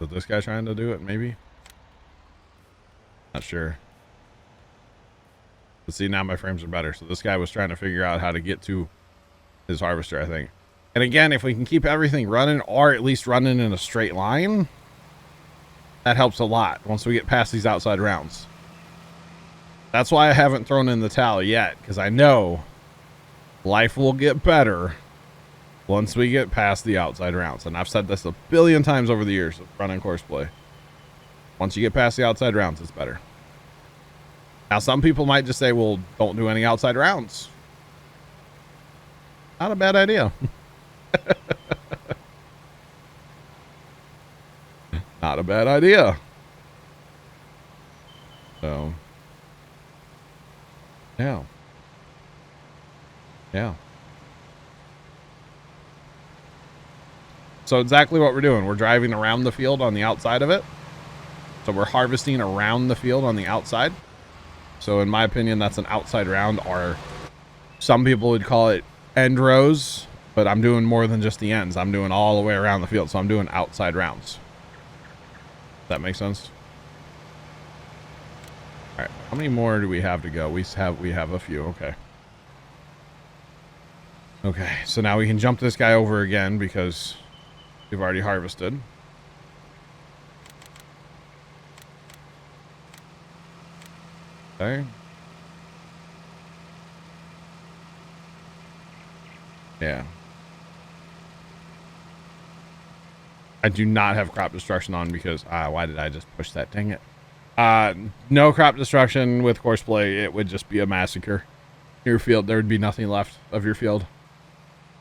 Is this guy trying to do it? Maybe, not sure. But see, now my frames are better. So this guy was trying to figure out how to get to his harvester, I think. And again, if we can keep everything running, or at least running in a straight line, that helps a lot once we get past these outside rounds. That's why I haven't thrown in the towel yet, because I know life will get better once we get past the outside rounds. And I've said this a billion times over the years of running Courseplay. Once you get past the outside rounds, it's better. Now, some people might just say, well, don't do any outside rounds. Not a bad idea. Not a bad idea. So, yeah. Yeah. So exactly what we're doing. We're driving around the field on the outside of it. So we're harvesting around the field on the outside. So in my opinion, that's an outside round, or some people would call it end rows, but I'm doing more than just the ends. I'm doing all the way around the field. So I'm doing outside rounds. Does that make sense? All right. How many more do we have to go? We have a few. Okay. Okay. So now we can jump this guy over again because we've already harvested. Okay. Yeah. I do not have crop destruction on because why did I just push that? Dang it. No crop destruction with Courseplay. It would just be a massacre. Your field, there would be nothing left of your field.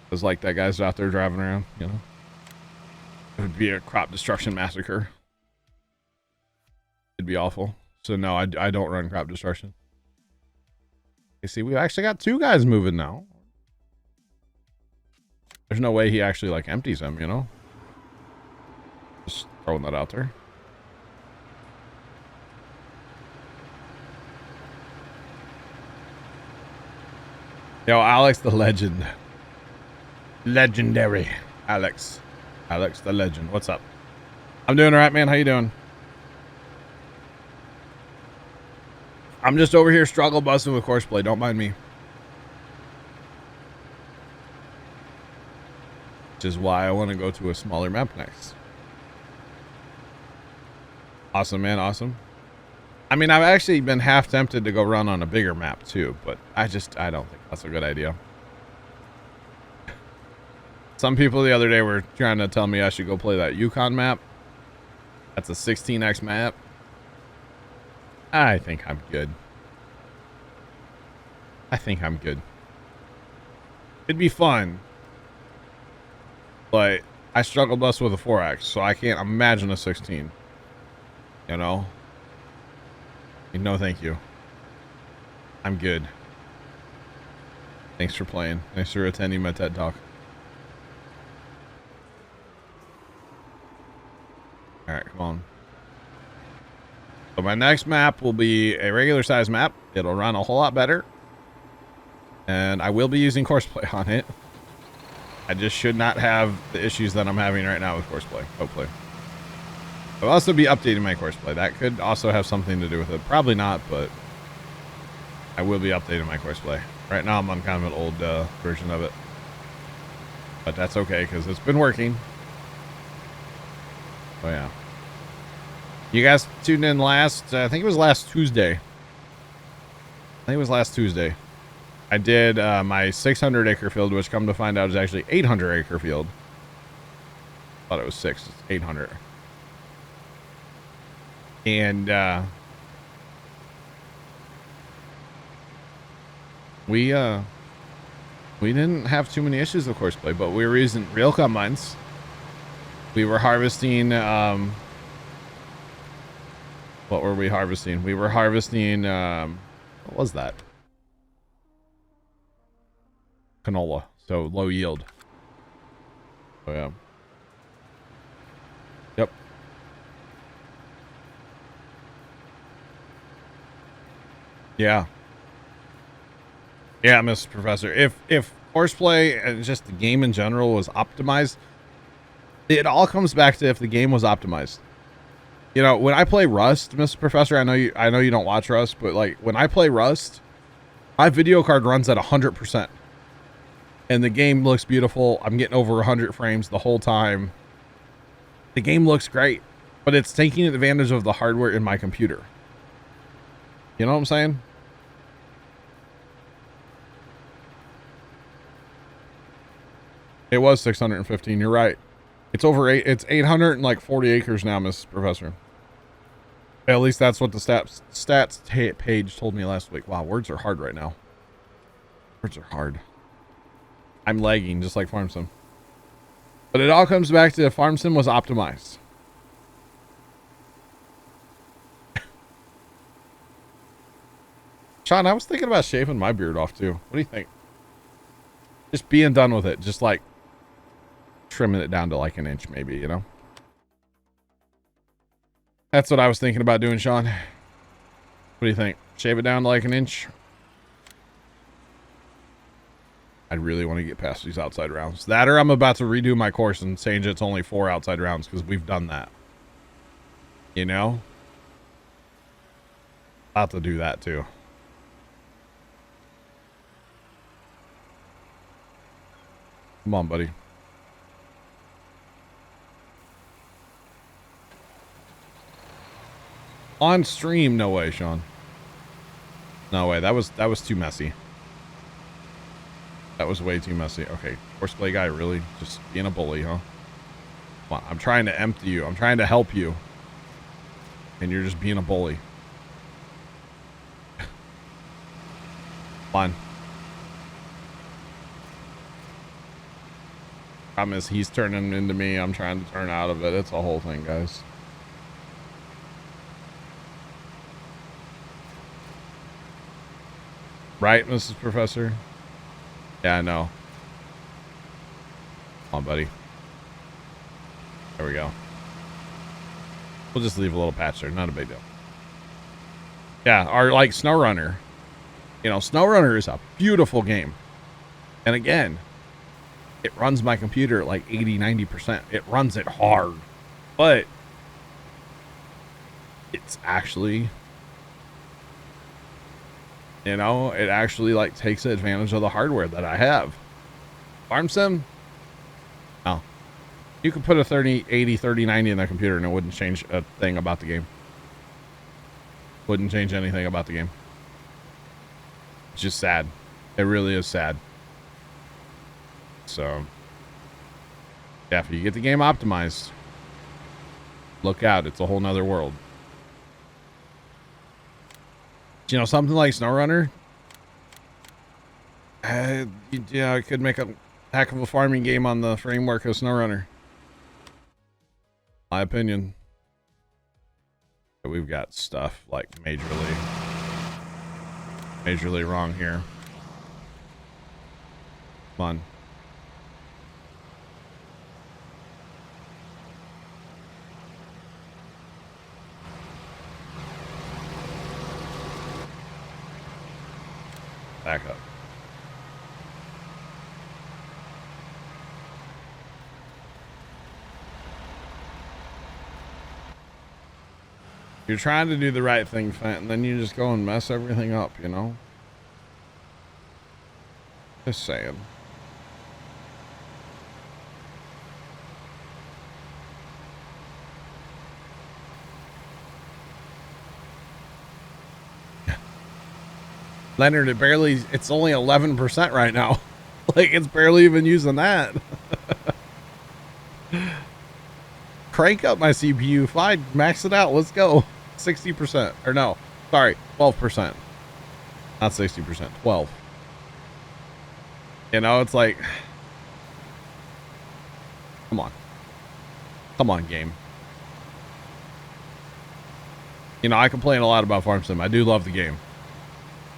Because like that guy's out there driving around, you know. It would be a crop destruction massacre. It'd be awful. So no, I don't run crop destruction. You see, we've actually got two guys moving now. There's no way he actually like empties them, you know. Just throwing that out there. Yo, Alex the legend. Legendary. Alex the legend. What's up? I'm doing all right, man. How you doing? I'm just over here struggle busting with Courseplay. Don't mind me. Which is why I want to go to a smaller map next. Awesome, man. Awesome. I mean, I've actually been half tempted to go run on a bigger map too, but I don't think that's a good idea. Some people the other day were trying to tell me I should go play that Yukon map. That's a 16x map. I think I'm good. It'd be fun. But I struggle bust with a 4x, so I can't imagine a 16. You know? No, thank you. I'm good. Thanks for playing. Thanks for attending my TED Talk. Alright, come on. So my next map will be a regular size map. It'll run a whole lot better. And I will be using Courseplay on it. I just should not have the issues that I'm having right now with Courseplay, hopefully. I'll also be updating my Courseplay. That could also have something to do with it. Probably not, but I will be updating my Courseplay. Right now I'm on kind of an old version of it. But that's okay, because it's been working. Oh yeah. You guys tuned in last, I think it was last Tuesday. I did my 600 acre field, which come to find out is actually 800 acre field. Thought it was 6, it's 800. And we didn't have too many issues with Courseplay, but we were using real combines. We were harvesting what were we harvesting? We were harvesting what was that? Canola, so low yield. Oh yeah. Yep. Yeah. Yeah, Mr. Professor. If Horseplay and just the game in general was optimized, it all comes back to if the game was optimized. You know, when I play Rust, Mr. Professor, I know you don't watch Rust, but like when I play Rust, my video card runs at 100%. And the game looks beautiful. I'm getting over 100 frames the whole time. The game looks great, but it's taking advantage of the hardware in my computer. You know what I'm saying? It was 615. You're right. It's over it's 840 acres now, Mrs. Professor. At least that's what the stats page told me last week. Wow, words are hard right now. Words are hard. I'm lagging just like Farm Sim. But it all comes back to Farm Sim was optimized. Sean, I was thinking about shaving my beard off too. What do you think? Just being done with it. Just like trimming it down to like an inch maybe, you know? That's what I was thinking about doing, Sean. What do you think? Shave it down to like an inch? I really want to get past these outside rounds. That or I'm about to redo my course and change it's only 4 outside rounds because we've done that. You know? About to do that too. Come on, buddy. On stream, no way, Sean. No way. That was too messy. That was way too messy. Okay, Horseplay guy, really? Just being a bully, huh? Come on, I'm trying to empty you. I'm trying to help you. And you're just being a bully. Come on. Problem is, he's turning into me. I'm trying to turn out of it. It's a whole thing, guys. Right, Mrs. Professor? Yeah, I know. Come on, buddy. There we go. We'll just leave a little patch there. Not a big deal. Yeah, our, like, SnowRunner. You know, SnowRunner is a beautiful game. And again, it runs my computer at like 80-90%. It runs it hard. But it's actually... You know, it actually like takes advantage of the hardware that I have. Farm Sim? No. You could put a 3080, 3090 in the computer and it wouldn't change a thing about the game. Wouldn't change anything about the game. It's just sad. It really is sad. So, yeah, if you get the game optimized, look out. It's a whole nother world. You know, something like SnowRunner, yeah, it could make a heck of a farming game on the framework of SnowRunner. My opinion. We've got stuff like majorly wrong here. Come on. Back up. You're trying to do the right thing, Fenton, then you just go and mess everything up, you know? Just saying. Leonard, it's only 11% right now. Like, it's barely even using that. Crank up my CPU. Fine, max it out. Let's go. 60%. Or no, sorry, 12%. Not 60%, 12. You know, it's like, come on. Come on, game. You know, I complain a lot about Farm Sim. I do love the game.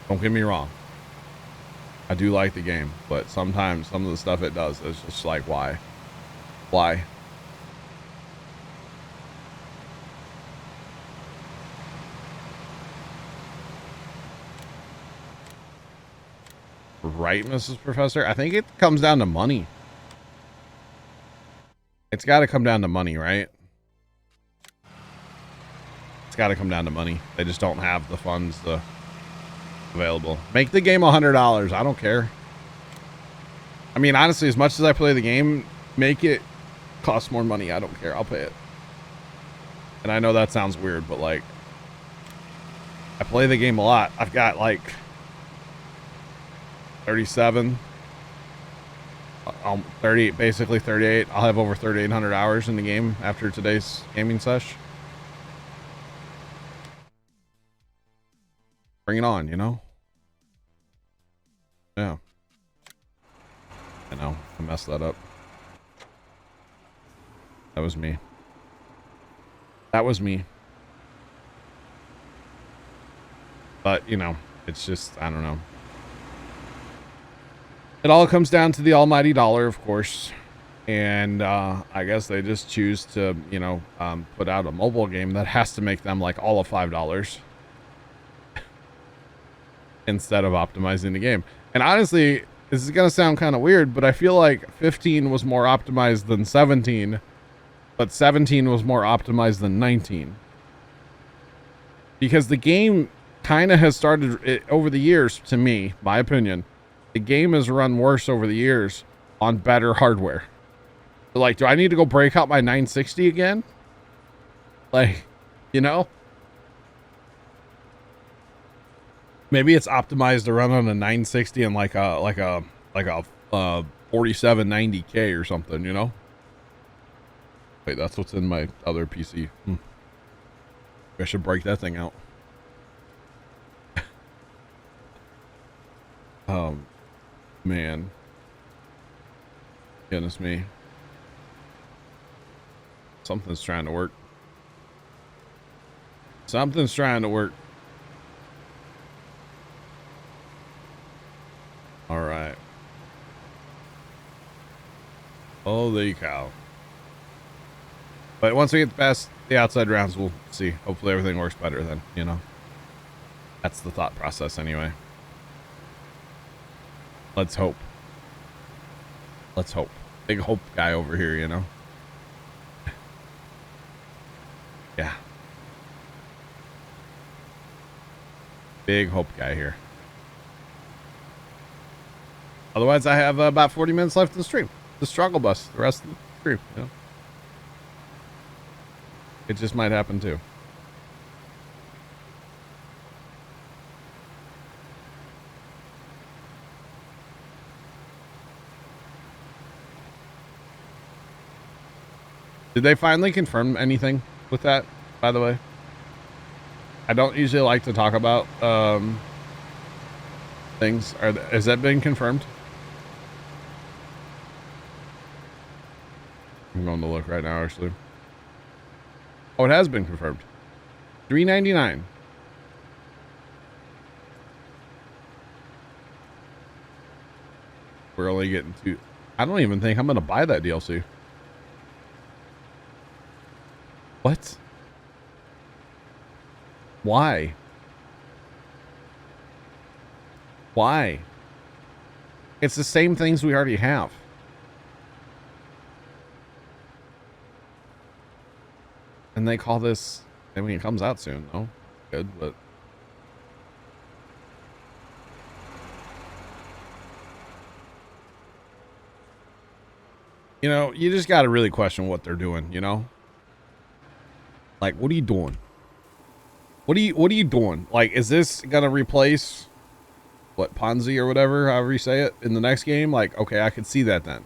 Don't get me wrong. I do like the game, but sometimes some of the stuff it does is just like, why? Why? Right, Mrs. Professor? I think it comes down to money. It's got to come down to money, right? It's got to come down to money. They just don't have the funds available. Make the game $100. I don't care. I mean, honestly, as much as I play the game, make it cost more money. I don't care. I'll pay it. And I know that sounds weird, but like, I play the game a lot. I've got like 37, 30, basically 38. I'll have over 3,800 hours in the game after today's gaming sesh. Bring it on, you know? Yeah. I know. I messed that up. That was me. That was me. But, you know, it's just, I don't know. It all comes down to the almighty dollar, of course. And I guess they just choose to, you know, put out a mobile game that has to make them like all of $5 instead of optimizing the game. And honestly, this is going to sound kind of weird, but I feel like 15 was more optimized than 17, but 17 was more optimized than 19. Because the game kind of has started over the years, to me, my opinion, the game has run worse over the years on better hardware. Like, do I need to go break out my 960 again? Like, you know? Maybe it's optimized to run on a 960 and like a 4790K or something, you know? Wait, that's what's in my other PC. I should break that thing out. Man. Goodness me. Something's trying to work. Something's trying to work. All right. Holy cow. But once we get past the outside rounds, we'll see. Hopefully everything works better then, you know. That's the thought process anyway. Let's hope. Let's hope. Big hope guy over here, you know. Yeah. Big hope guy here. Otherwise, I have about 40 minutes left in the stream. The struggle bus, the rest of the stream, you know. It just might happen too. Did they finally confirm anything with that, by the way? I don't usually like to talk about things. Has that been confirmed? I'm going to look right now, actually. Oh, it has been confirmed. $3.99. We're only getting two. I don't even think I'm gonna buy that DLC. What? Why? Why? It's the same things we already have. And they call this, I mean, it comes out soon, though. Good, but. You know, you just got to really question what they're doing, you know? Like, what are you doing? What are you doing? Like, is this going to replace what, Ponzi or whatever, however you say it, in the next game? Like, okay, I could see that then.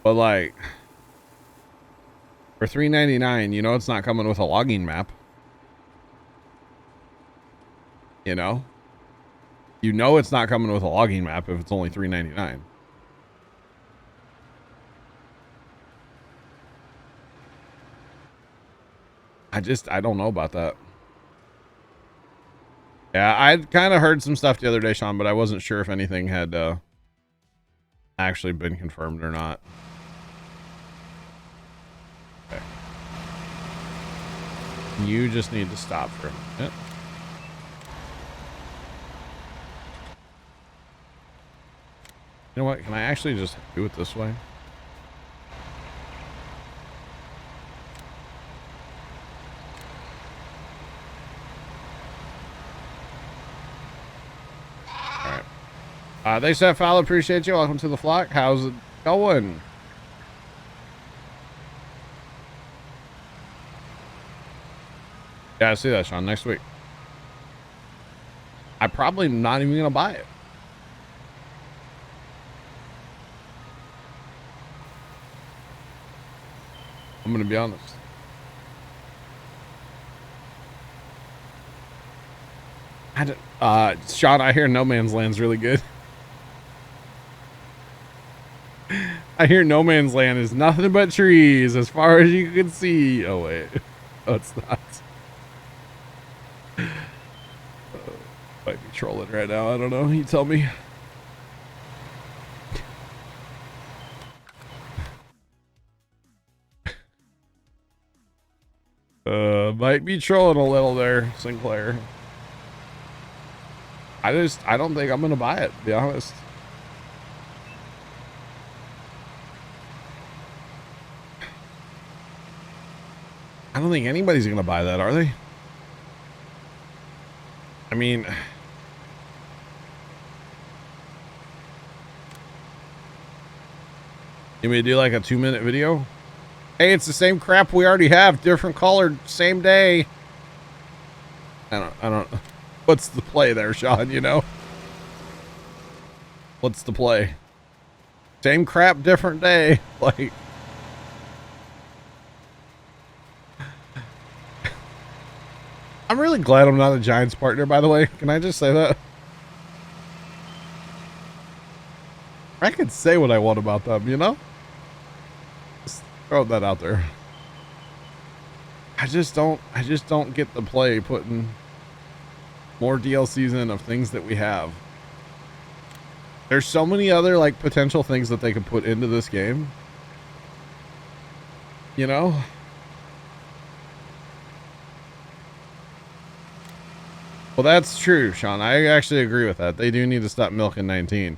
But like, for $3.99, you know, it's not coming with a logging map. You know? You know it's not coming with a logging map if it's only $3.99. I don't know about that. Yeah, I kind of heard some stuff the other day, Sean, but I wasn't sure if anything had actually been confirmed or not. Okay. You just need to stop for a minute. You know what? Can I actually just do it this way? They said, Foul, appreciate you. Welcome to the flock. How's it going? Yeah, I see that, Sean. Next week. I'm probably not even going to buy it. I'm going to be honest. Sean, I hear No Man's Land's really good. I hear No Man's Land is nothing but trees as far as you can see. Oh, wait. Oh, it's not. Might be trolling right now. I don't know. You tell me. Might be trolling a little there, Sinclair. I don't think I'm going to buy it, to be honest. I don't think anybody's going to buy that, are they? I mean, you may do like a 2-minute video? Hey, it's the same crap we already have, different color, same day. I don't, what's the play there, Sean, you know? What's the play? Same crap, different day. Like, I'm really glad I'm not a Giants partner, by the way. Can I just say that? I can say what I want about them, you know? Just throw that out there. I just don't get the play putting more DLCs in of things that we have. There's so many other like potential things that they could put into this game. You know? Well, that's true, Sean. I actually agree with that. They do need to stop milking 19.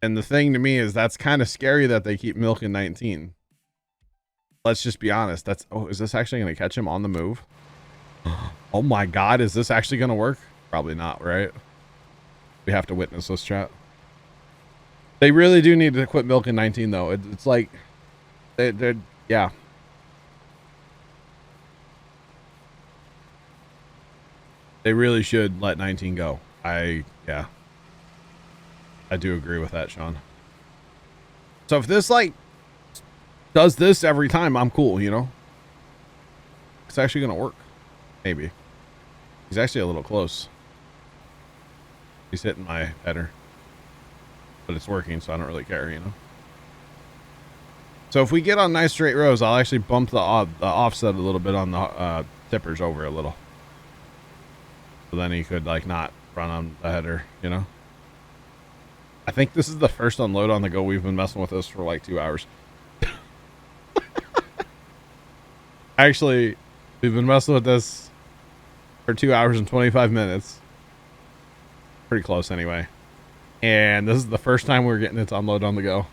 And the thing to me is that's kind of scary that they keep milking 19. Let's just be honest. Oh, is this actually going to catch him on the move? Oh my God. Is this actually going to work? Probably not, right? We have to witness this, chat. They really do need to quit milking 19 though. It's like, they're yeah. They really should let 19 go. Yeah. I do agree with that, Sean. So if this like does this every time, I'm cool, you know? It's actually going to work. Maybe. He's actually a little close. He's hitting my header. But it's working, so I don't really care, you know? So if we get on nice straight rows, I'll actually bump the offset a little bit on the tippers over a little. So then he could like not run on the header, you know? I think this is the first unload on the go. We've been messing with this for like 2 hours. Actually, we've been messing with this for 2 hours and 25 minutes. Pretty close anyway. And this is the first time we're getting it to unload on the go.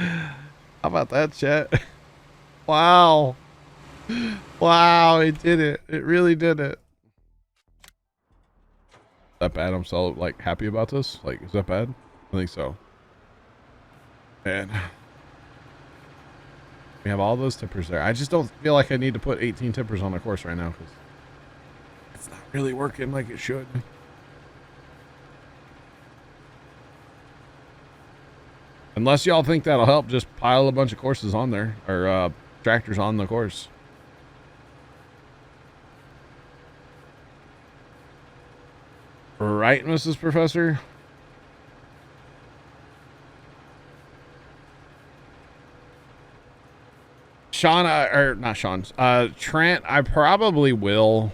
How about that, chat? Wow. Wow, it did it. It really did it. Is that bad? I'm so like happy about this. Like, is that bad? I think so. And we have all those tippers there. I just don't feel like I need to put 18 tippers on the course right now because it's not really working like it should. Unless y'all think that'll help, just pile a bunch of courses on there, or tractors on the course. Right, Mrs. Professor? Sean, or not Sean, Trent, I probably will,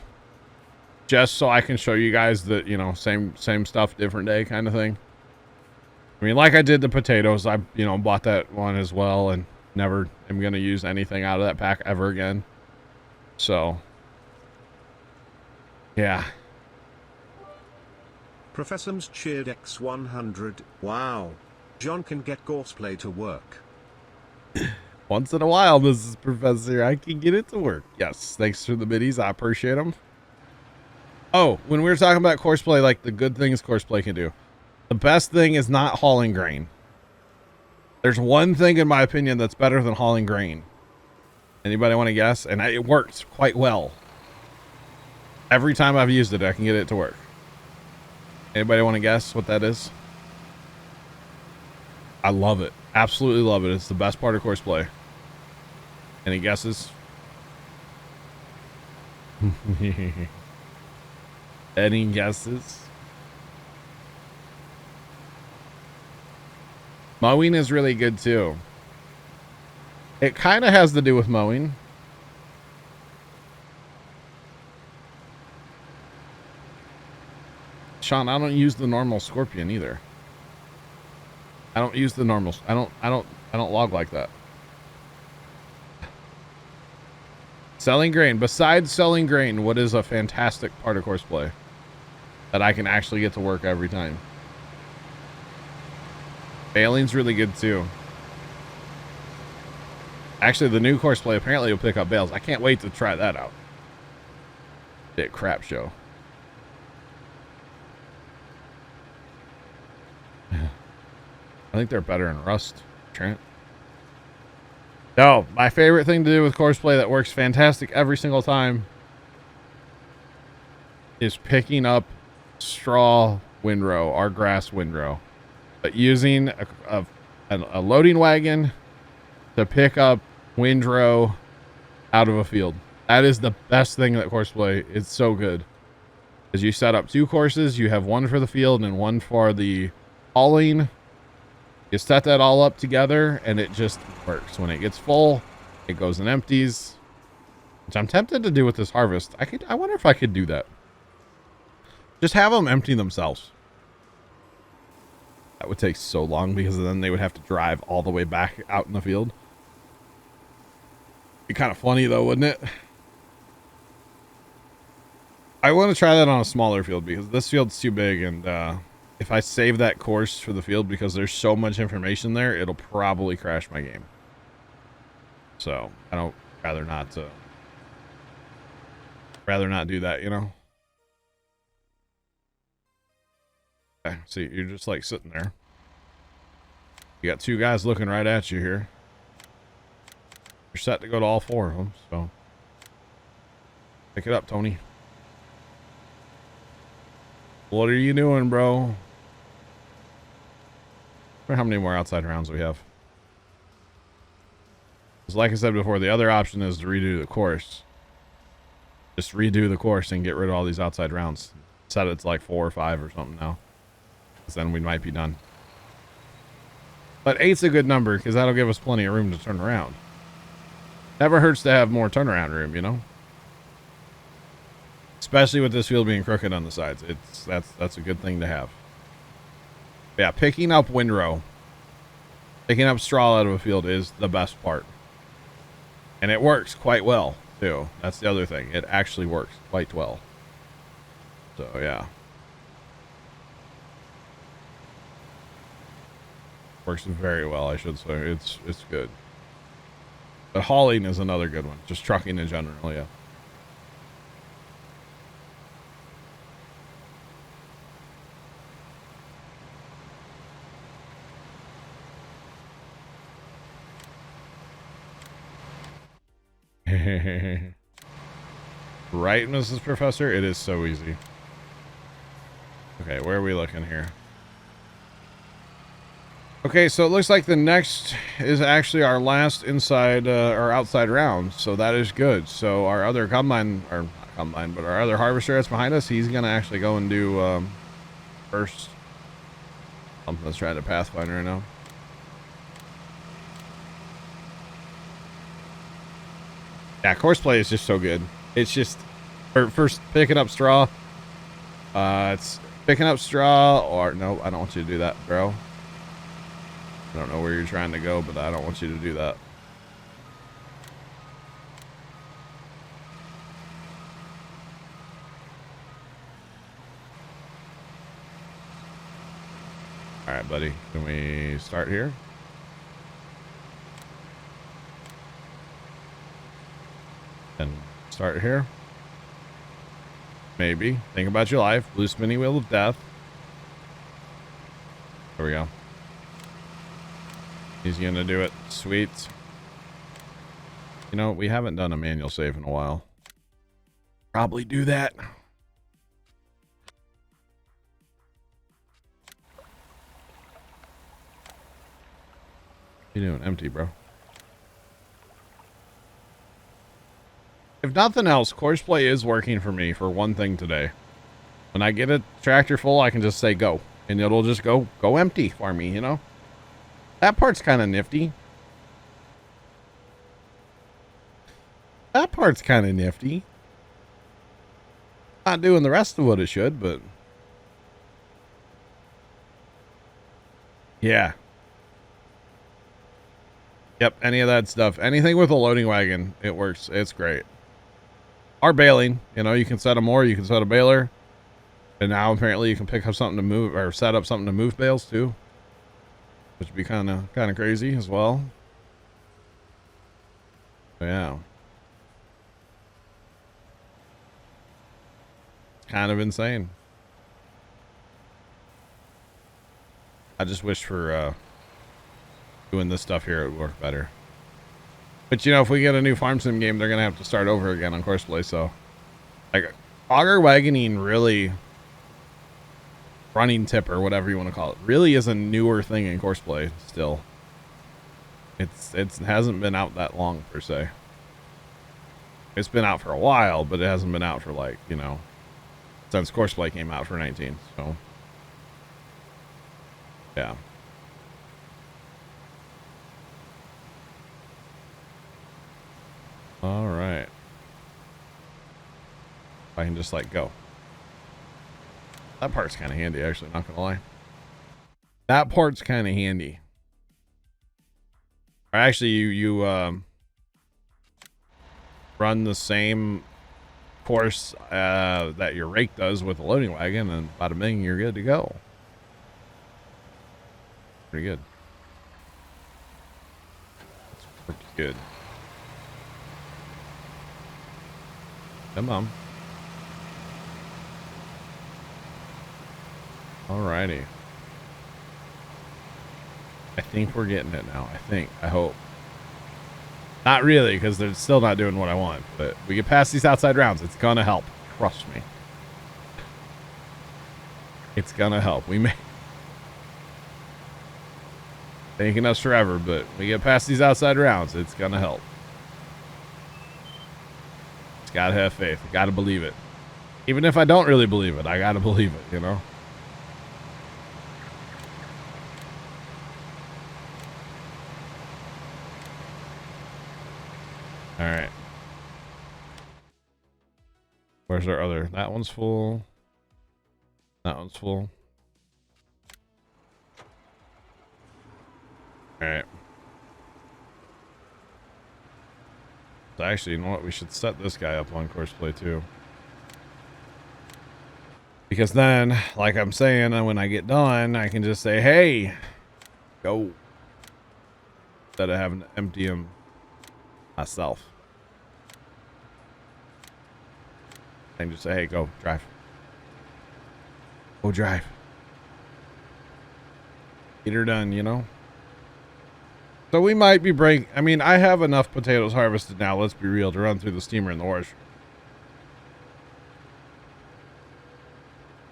just so I can show you guys that, you know, same stuff, different day kind of thing. I mean, like I did the potatoes, I, you know, bought that one as well and never am going to use anything out of that pack ever again. So, yeah. Professor's cheered X100. Wow. John can get Courseplay to work. Once in a while, Mrs. Professor, I can get it to work. Yes, thanks for the biddies. I appreciate them. Oh, when we were talking about Courseplay, like the good things Courseplay can do. The best thing is not hauling grain. There's one thing, in my opinion, that's better than hauling grain. Anybody want to guess? And it works quite well. Every time I've used it, I can get it to work. Anybody want to guess what that is? I love it. Absolutely love it. It's the best part of Courseplay. Any guesses? Any guesses? Mowing is really good too. It kind of has to do with mowing. Sean, I don't use the normal Scorpion either. I don't use the normals. I don't log like that. Selling grain. Besides selling grain, what is a fantastic part of Courseplay that I can actually get to work every time? Bailing's really good too. Actually, the new Courseplay apparently will pick up bales. I can't wait to try that out. Bit crap show. I think they're better in Rust, Trent. No, my favorite thing to do with Courseplay that works fantastic every single time is picking up straw windrow, our grass windrow, but using a loading wagon to pick up windrow out of a field. That is the best thing that Courseplay is so good. As you set up 2 courses, you have one for the field and one for the hauling. You set that all up together and it just works. When it gets full, it goes and empties, which I'm tempted to do with this harvest. I wonder if I could do that. Just have them empty themselves. That would take so long because then they would have to drive all the way back out in the field. Be kind of funny though, wouldn't it? I want to try that on a smaller field because this field's too big, and if I save that course for the field because there's so much information there, it'll probably crash my game. So I don't rather not do that, you know? Okay, see, you're just like sitting there. You got 2 guys looking right at you here. You're set to go to all 4 of them, so pick it up, Tony. What are you doing, bro? How many more outside rounds we have? Because like I said before, the other option is to redo the course. Just redo the course and get rid of all these outside rounds. Set it to like 4 or 5 or something now. Because then we might be done. But 8's a good number because that'll give us plenty of room to turn around. Never hurts to have more turnaround room, you know? Especially with this field being crooked on the sides. That's a good thing to have. Yeah, picking up windrow, picking up straw out of a field is the best part. And it works quite well, too. That's the other thing. It actually works quite well. So, yeah. Works very well, I should say. It's good. But hauling is another good one. Just trucking in general, yeah. Right, Mrs. Professor? It is so easy. Okay, where are we looking here? Okay, so it looks like the next is actually our last inside or outside round, so that is good. So our other combine, or not combine, but our other harvester that's behind us, he's gonna actually go and do first. Let's try to Pathfinder right now. Yeah, courseplay is just so good. It's just first picking up straw. It's picking up straw, or no, I don't want you to do that, bro. I don't know where you're trying to go, but I don't want you to do that. All right, buddy. Can we start here? And start here. Maybe. Think about your life. Blue spinning wheel of death. There we go. He's gonna do it. Sweet. You know, we haven't done a manual save in a while. Probably do that. What you doing? Empty, bro. If nothing else, courseplay is working for me for one thing today. When I get a tractor full, I can just say go. And it'll just go empty for me, you know? That part's kind of nifty. That part's kind of nifty. Not doing the rest of what it should, but... yeah. Yep, any of that stuff. Anything with a loading wagon, it works. It's great. Or bailing. You know, you can set a mower, you can set a baler. And now apparently you can pick up something to move, or set up something to move bales too. Which would be kind of crazy as well. Yeah. Kind of insane. I just wish for doing this stuff here it would work better. But you know, if we get a new farm sim game, they're gonna have to start over again on courseplay. So, like, auger wagoning really, running tip or whatever you want to call it, really is a newer thing in courseplay still. It hasn't been out that long per se. It's been out for a while, but it hasn't been out for, like, you know, since courseplay came out for 19. So yeah. All right. I can just like go. That part's kind of handy, actually, not gonna lie. That part's kind of handy. Or actually, you run the same course that your rake does with a loading wagon, and bada bing, you're good to go. Pretty good. That's pretty good. Come on. Alrighty. I think we're getting it now. I hope. Not really, because they're still not doing what I want. But we get past these outside rounds. It's gonna help. Trust me. It's gonna help. We may... taking us forever, but we get past these outside rounds. It's gonna help. Just gotta have faith. Gotta believe it. Even if I don't really believe it, I gotta believe it, you know? All right. Where's our other? That one's full. That one's full. All right. So actually, you know what? We should set this guy up on courseplay too. Because then, like I'm saying, when I get done, I can just say, hey, go. Instead of having to empty him myself. I can just say, hey, go, drive. Go drive. Get her done, you know? So we might be I mean, I have enough potatoes harvested now, let's be real, to run through the steamer and the washer.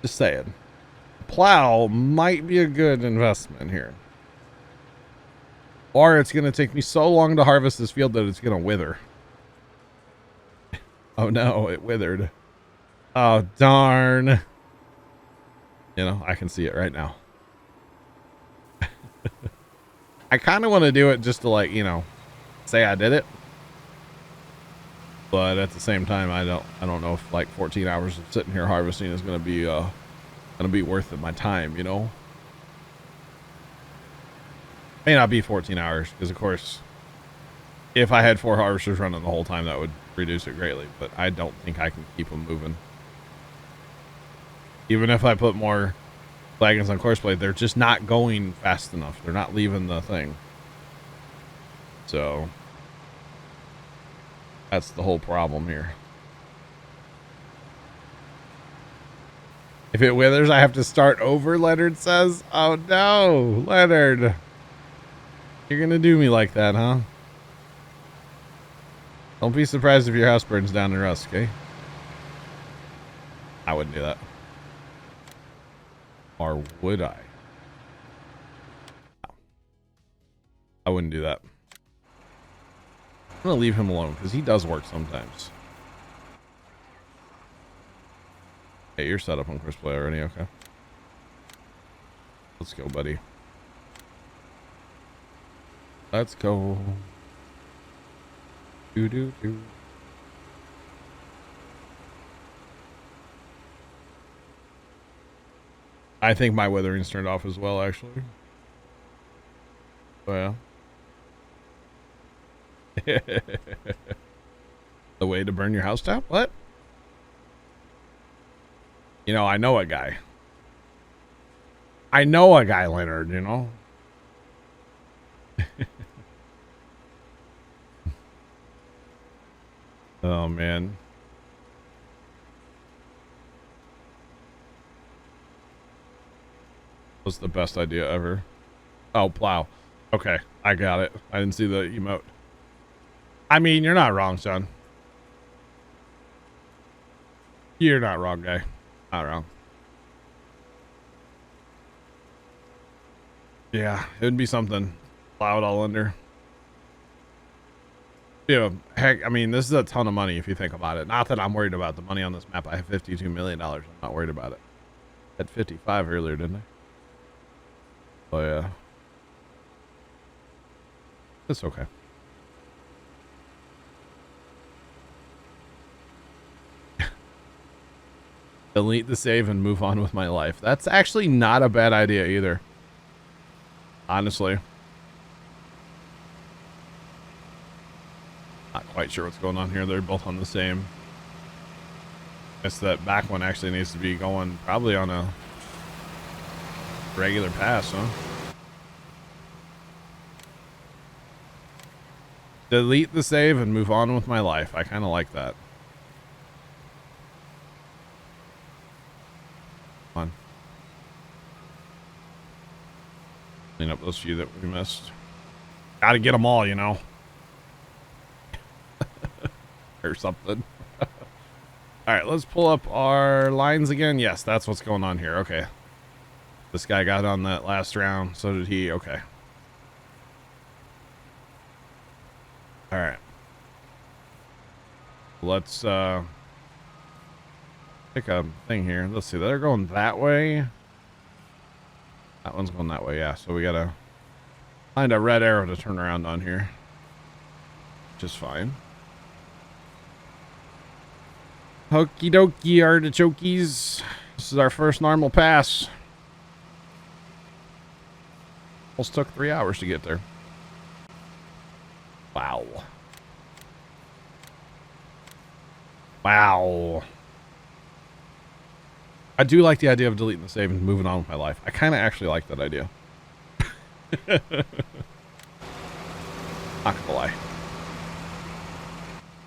Just saying. Plow might be a good investment here. Or it's going to take me so long to harvest this field that it's going to wither. Oh no, it withered. Oh, darn. You know, I can see it right now. I kind of want to do it just to, like, you know, say I did it. But at the same time, I don't know if like 14 hours of sitting here harvesting is going to be worth it my time, you know? May not be 14 hours because, of course, if I had 4 harvesters running the whole time, that would reduce it greatly. But I don't think I can keep them moving. Even if I put more wagons on courseplay, they're just not going fast enough. They're not leaving the thing. So that's the whole problem here. If it withers, I have to start over, Leonard says. Oh no, Leonard. You're gonna do me like that, huh? Don't be surprised if your house burns down to rust, okay? I wouldn't do that. Or would I? No. I wouldn't do that. I'm gonna leave him alone because he does work sometimes. Hey, you're set up on courseplay already, okay? Let's go, buddy. Let's go. Do. I think my withering's turned off as well, actually. Well. The way to burn your house down? What? You know, I know a guy. I know a guy, Leonard, you know? Oh, man. Was the best idea ever. Oh, plow. Okay, I got it. I didn't see the emote. I mean, you're not wrong, son. You're not wrong, guy. Not wrong. Yeah, it would be something. Plow it all under. You know, heck, I mean, this is a ton of money if you think about it. Not that I'm worried about the money on this map. I have $52 million. I'm not worried about it. I had 55 earlier, didn't I? Oh, yeah. It's okay. Delete the save and move on with my life. That's actually not a bad idea either. Honestly. Not quite sure what's going on here. They're both on the same. Guess that back one actually needs to be going probably on a regular pass, huh? Delete the save and move on with my life. I kind of like that. Come on. Clean up those few that we missed. Gotta get them all, you know. Or something. All right, let's pull up our lines again. Yes, that's what's going on here. Okay. This guy got on that last round. So did he. Okay. All right. Let's pick a thing here. Let's see. They're going that way. That one's going that way. Yeah. So we got to find a red arrow to turn around on here. Which is fine. Okie dokie, artichokes. This is our first normal pass. Almost took 3 hours to get there. Wow. Wow. I do like the idea of deleting the save and moving on with my life. I kind of actually like that idea. Not gonna lie.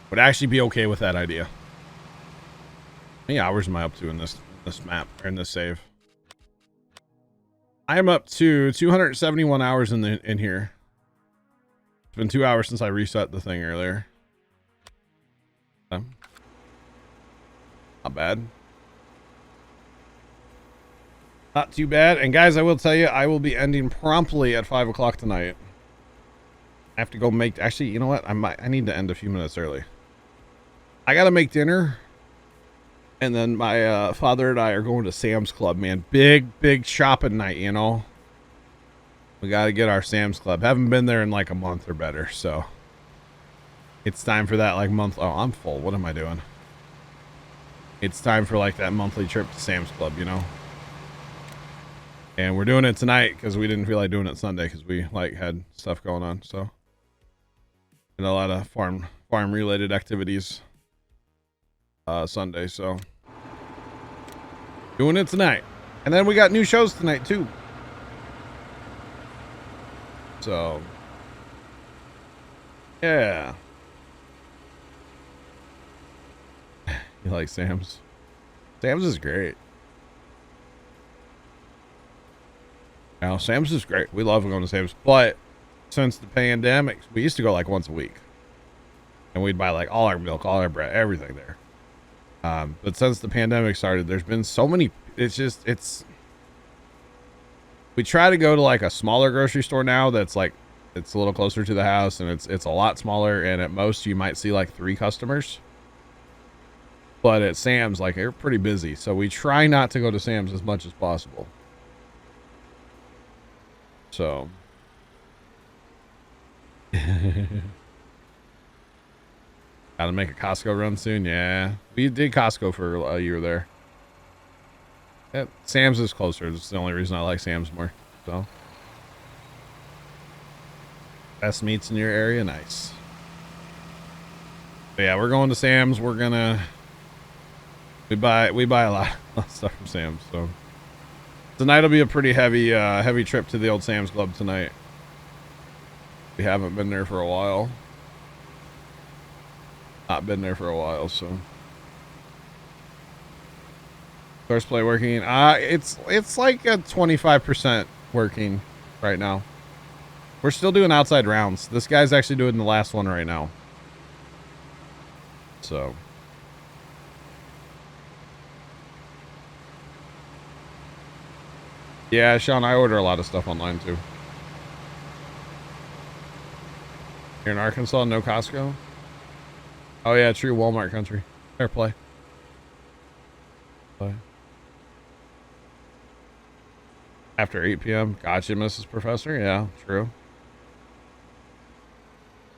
Would actually be okay with that idea. How many hours am I up to in this map, or in this save? I'm up to 271 hours in here. It's been 2 hours since I reset the thing earlier. Not bad. Not too bad. And guys, I will tell you, I will be ending promptly at 5 o'clock tonight. I have to go make, actually, you know what? I need to end a few minutes early. I got to make dinner. And then my father and I are going to Sam's Club, man. Big shopping night, you know. We got to get our Sam's Club. Haven't been there in like a month or better, so. It's time for that like month. Oh, I'm full. What am I doing? It's time for like that monthly trip to Sam's Club, you know. And we're doing it tonight because we didn't feel like doing it Sunday because we like had stuff going on. So, and a lot of farm related activities Sunday. So, doing it tonight, and then we got new shows tonight too. So, yeah. You like Sam's? Sam's is great. Now, Sam's is great. We love going to Sam's. But since the pandemic, we used to go like once a week. And we'd buy like all our milk, all our bread, everything there. But since the pandemic started, there's been so many. We try to go to like a smaller grocery store now that's like, it's a little closer to the house, and it's a lot smaller. And at most, you might see like 3 customers. But at Sam's, like, they're pretty busy. So we try not to go to Sam's as much as possible. So. Gotta make a Costco run soon. Yeah. We did Costco for a year there. Yeah, Sam's is closer. That's the only reason I like Sam's more. So. Best meats in your area. Nice. But yeah, we're going to Sam's. We're gonna. We buy a lot of stuff from Sam's. So. Tonight will be a pretty heavy trip to the old Sam's Club tonight. We haven't been there for a while. Not been there for a while, so. Horseplay working. It's like a 25% working right now. We're still doing outside rounds. This guy's actually doing the last one right now. So. Yeah, Sean, I order a lot of stuff online too. You're in Arkansas, no Costco? Oh yeah, true, Walmart country. Fair play. After 8 p.m. Gotcha, Mrs. Professor. Yeah, true.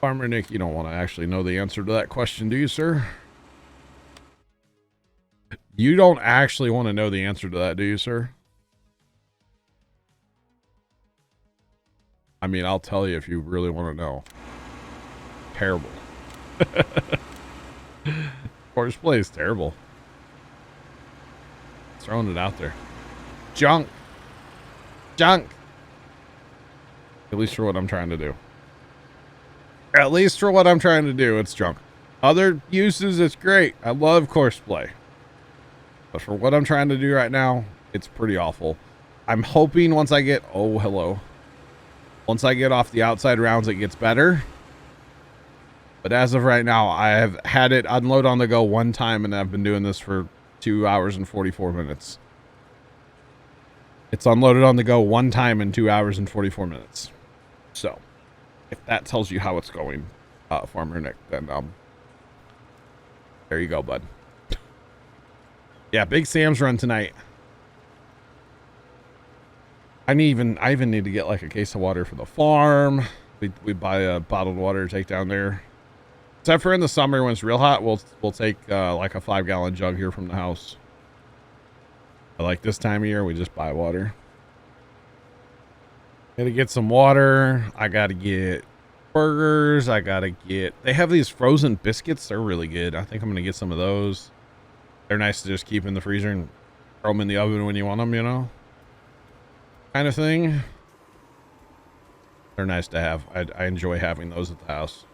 Farmer Nick, you don't want to actually know the answer to that question, do you, sir? You don't actually want to know the answer to that, do you, sir? I mean, I'll tell you if you really want to know. Terrible. Horseplay is terrible. Throwing it out there. Junk. At least for what I'm trying to do. It's junk. Other uses, it's great. I love Horseplay. But for what I'm trying to do right now, it's pretty awful. I'm hoping once I get... Oh, hello. Once I get off the outside rounds, it gets better. But as of right now, I have had it unload on the go one time, and I've been doing this for 2 hours and 44 minutes. It's unloaded on the go one time in 2 hours and 44 minutes. So, if that tells you how it's going, Farmer Nick, then there you go, bud. Yeah, big Sam's run tonight. I even need to get like a case of water for the farm. We buy a bottled water to take down there. Except for in the summer when it's real hot, we'll take like a 5-gallon jug here from the house. But like this time of year, we just buy water. Gotta get some water. I gotta get burgers. I gotta get. They have these frozen biscuits. They're really good. I think I'm gonna get some of those. They're nice to just keep in the freezer and throw them in the oven when you want them, you know, kind of thing. They're nice to have. I enjoy having those at the house.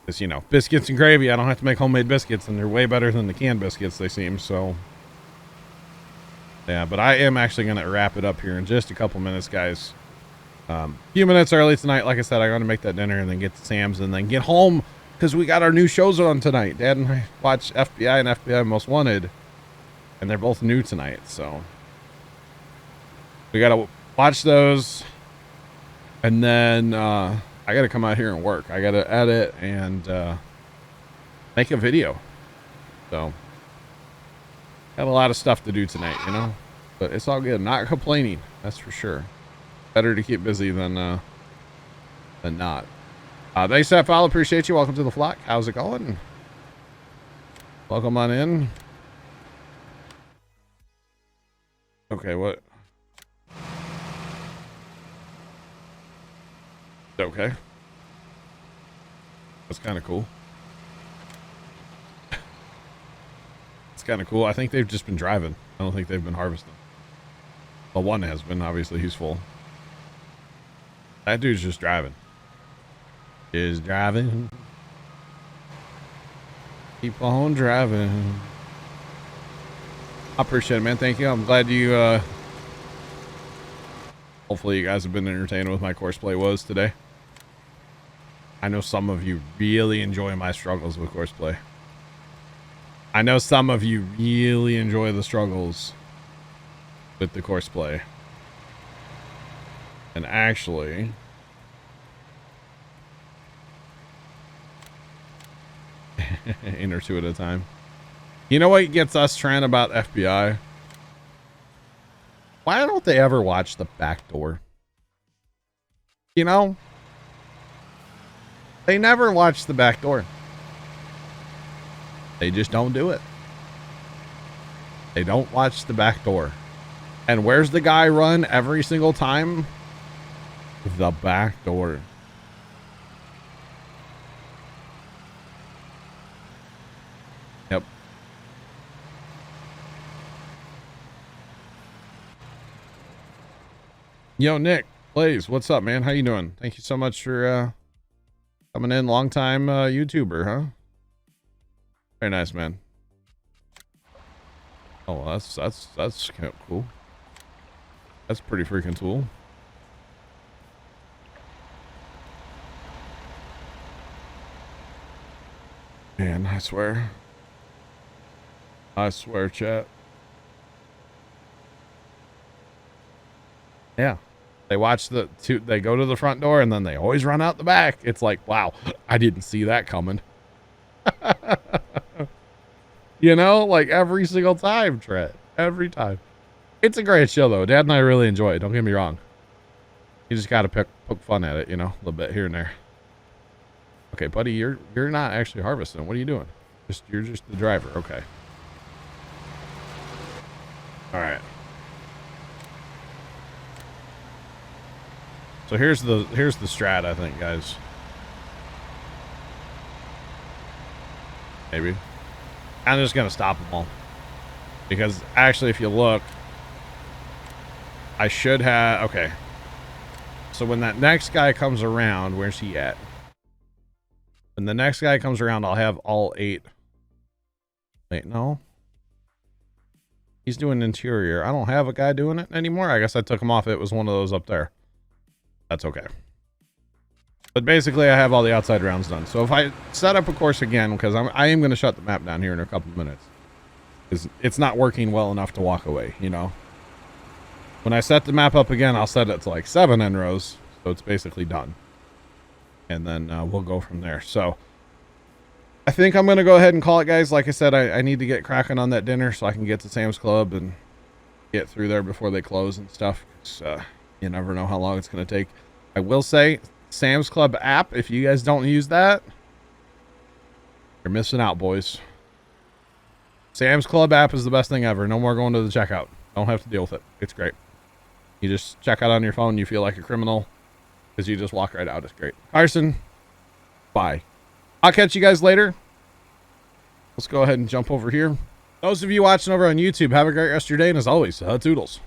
Because, you know, biscuits and gravy, I don't have to make homemade biscuits, and they're way better than the canned biscuits, they seem, so. Yeah, but I am actually going to wrap it up here in just a couple minutes, guys. A few minutes early tonight. Like I said, I'm going to make that dinner and then get to Sam's and then get home because we got our new shows on tonight. Dad and I watched FBI and FBI Most Wanted, and they're both new tonight, so. We got to watch those, and then, I gotta come out here and work. I gotta edit and make a video. So got a lot of stuff to do tonight, you know, but it's all good. Not complaining, that's for sure. Better to keep busy than not. Thanks for that follow. Appreciate you. Welcome to the flock. How's it going? Welcome on in. Okay, what? Okay. That's kind of cool. It's kind of cool. I think they've just been driving. I don't think they've been harvesting. Well, one has been. Obviously, he's full. That dude's just driving. Is driving. Keep on driving. I appreciate it, man. Thank you. I'm glad you, hopefully you guys have been entertained with my courseplay woes today. I know some of you really enjoy my struggles with courseplay. I know some of you really enjoy the struggles with the courseplay. And actually, in or two at a time. You know what gets us trying about FBI? Why don't they ever watch the back door? You know? They never watch the back door. They just don't do it. They don't watch the back door. And where's the guy run every single time? The back door. Yep. Yo, Nick, Blaze, what's up, man? How you doing? Thank you so much for coming in. Long time YouTuber, huh? Very nice, man. Oh, that's kind of cool. That's pretty freaking cool. Man, I swear, chat. Yeah, they watch they go to the front door and then they always run out the back. It's like, wow, I didn't see that coming. You know, like every single time, Trent. Every time. It's a great show, though. Dad and I really enjoy it. Don't get me wrong. You just got to poke fun at it, you know, a little bit here and there. Okay, buddy, you're not actually harvesting. What are you doing? You're just the driver. Okay. All right. So here's the strat, I think, guys. Maybe. I'm just gonna stop them all, because actually, if you look, I should have. Okay. So when that next guy comes around, where's he at? When the next guy comes around, I'll have all 8. Wait, no. He's doing interior. I don't have a guy doing it anymore. I guess I took him off. It was one of those up there. That's okay. But basically, I have all the outside rounds done. So if I set up a course again, because I am going to shut the map down here in a couple of minutes, because it's not working well enough to walk away, you know. When I set the map up again, I'll set it to like 7 end rows, so it's basically done. And then we'll go from there. So I think I'm going to go ahead and call it, guys. Like I said, I need to get cracking on that dinner so I can get to Sam's Club and get through there before they close and stuff. You never know how long it's going to take. I will say, Sam's Club app. If you guys don't use that, you're missing out, boys. Sam's Club app is the best thing ever. No more going to the checkout. Don't have to deal with it. It's great. You just check out on your phone. You feel like a criminal because you just walk right out. It's great. Carson, bye. I'll catch you guys later. Let's go ahead and jump over here. Those of you watching over on YouTube, have a great rest of your day. And as always, toodles.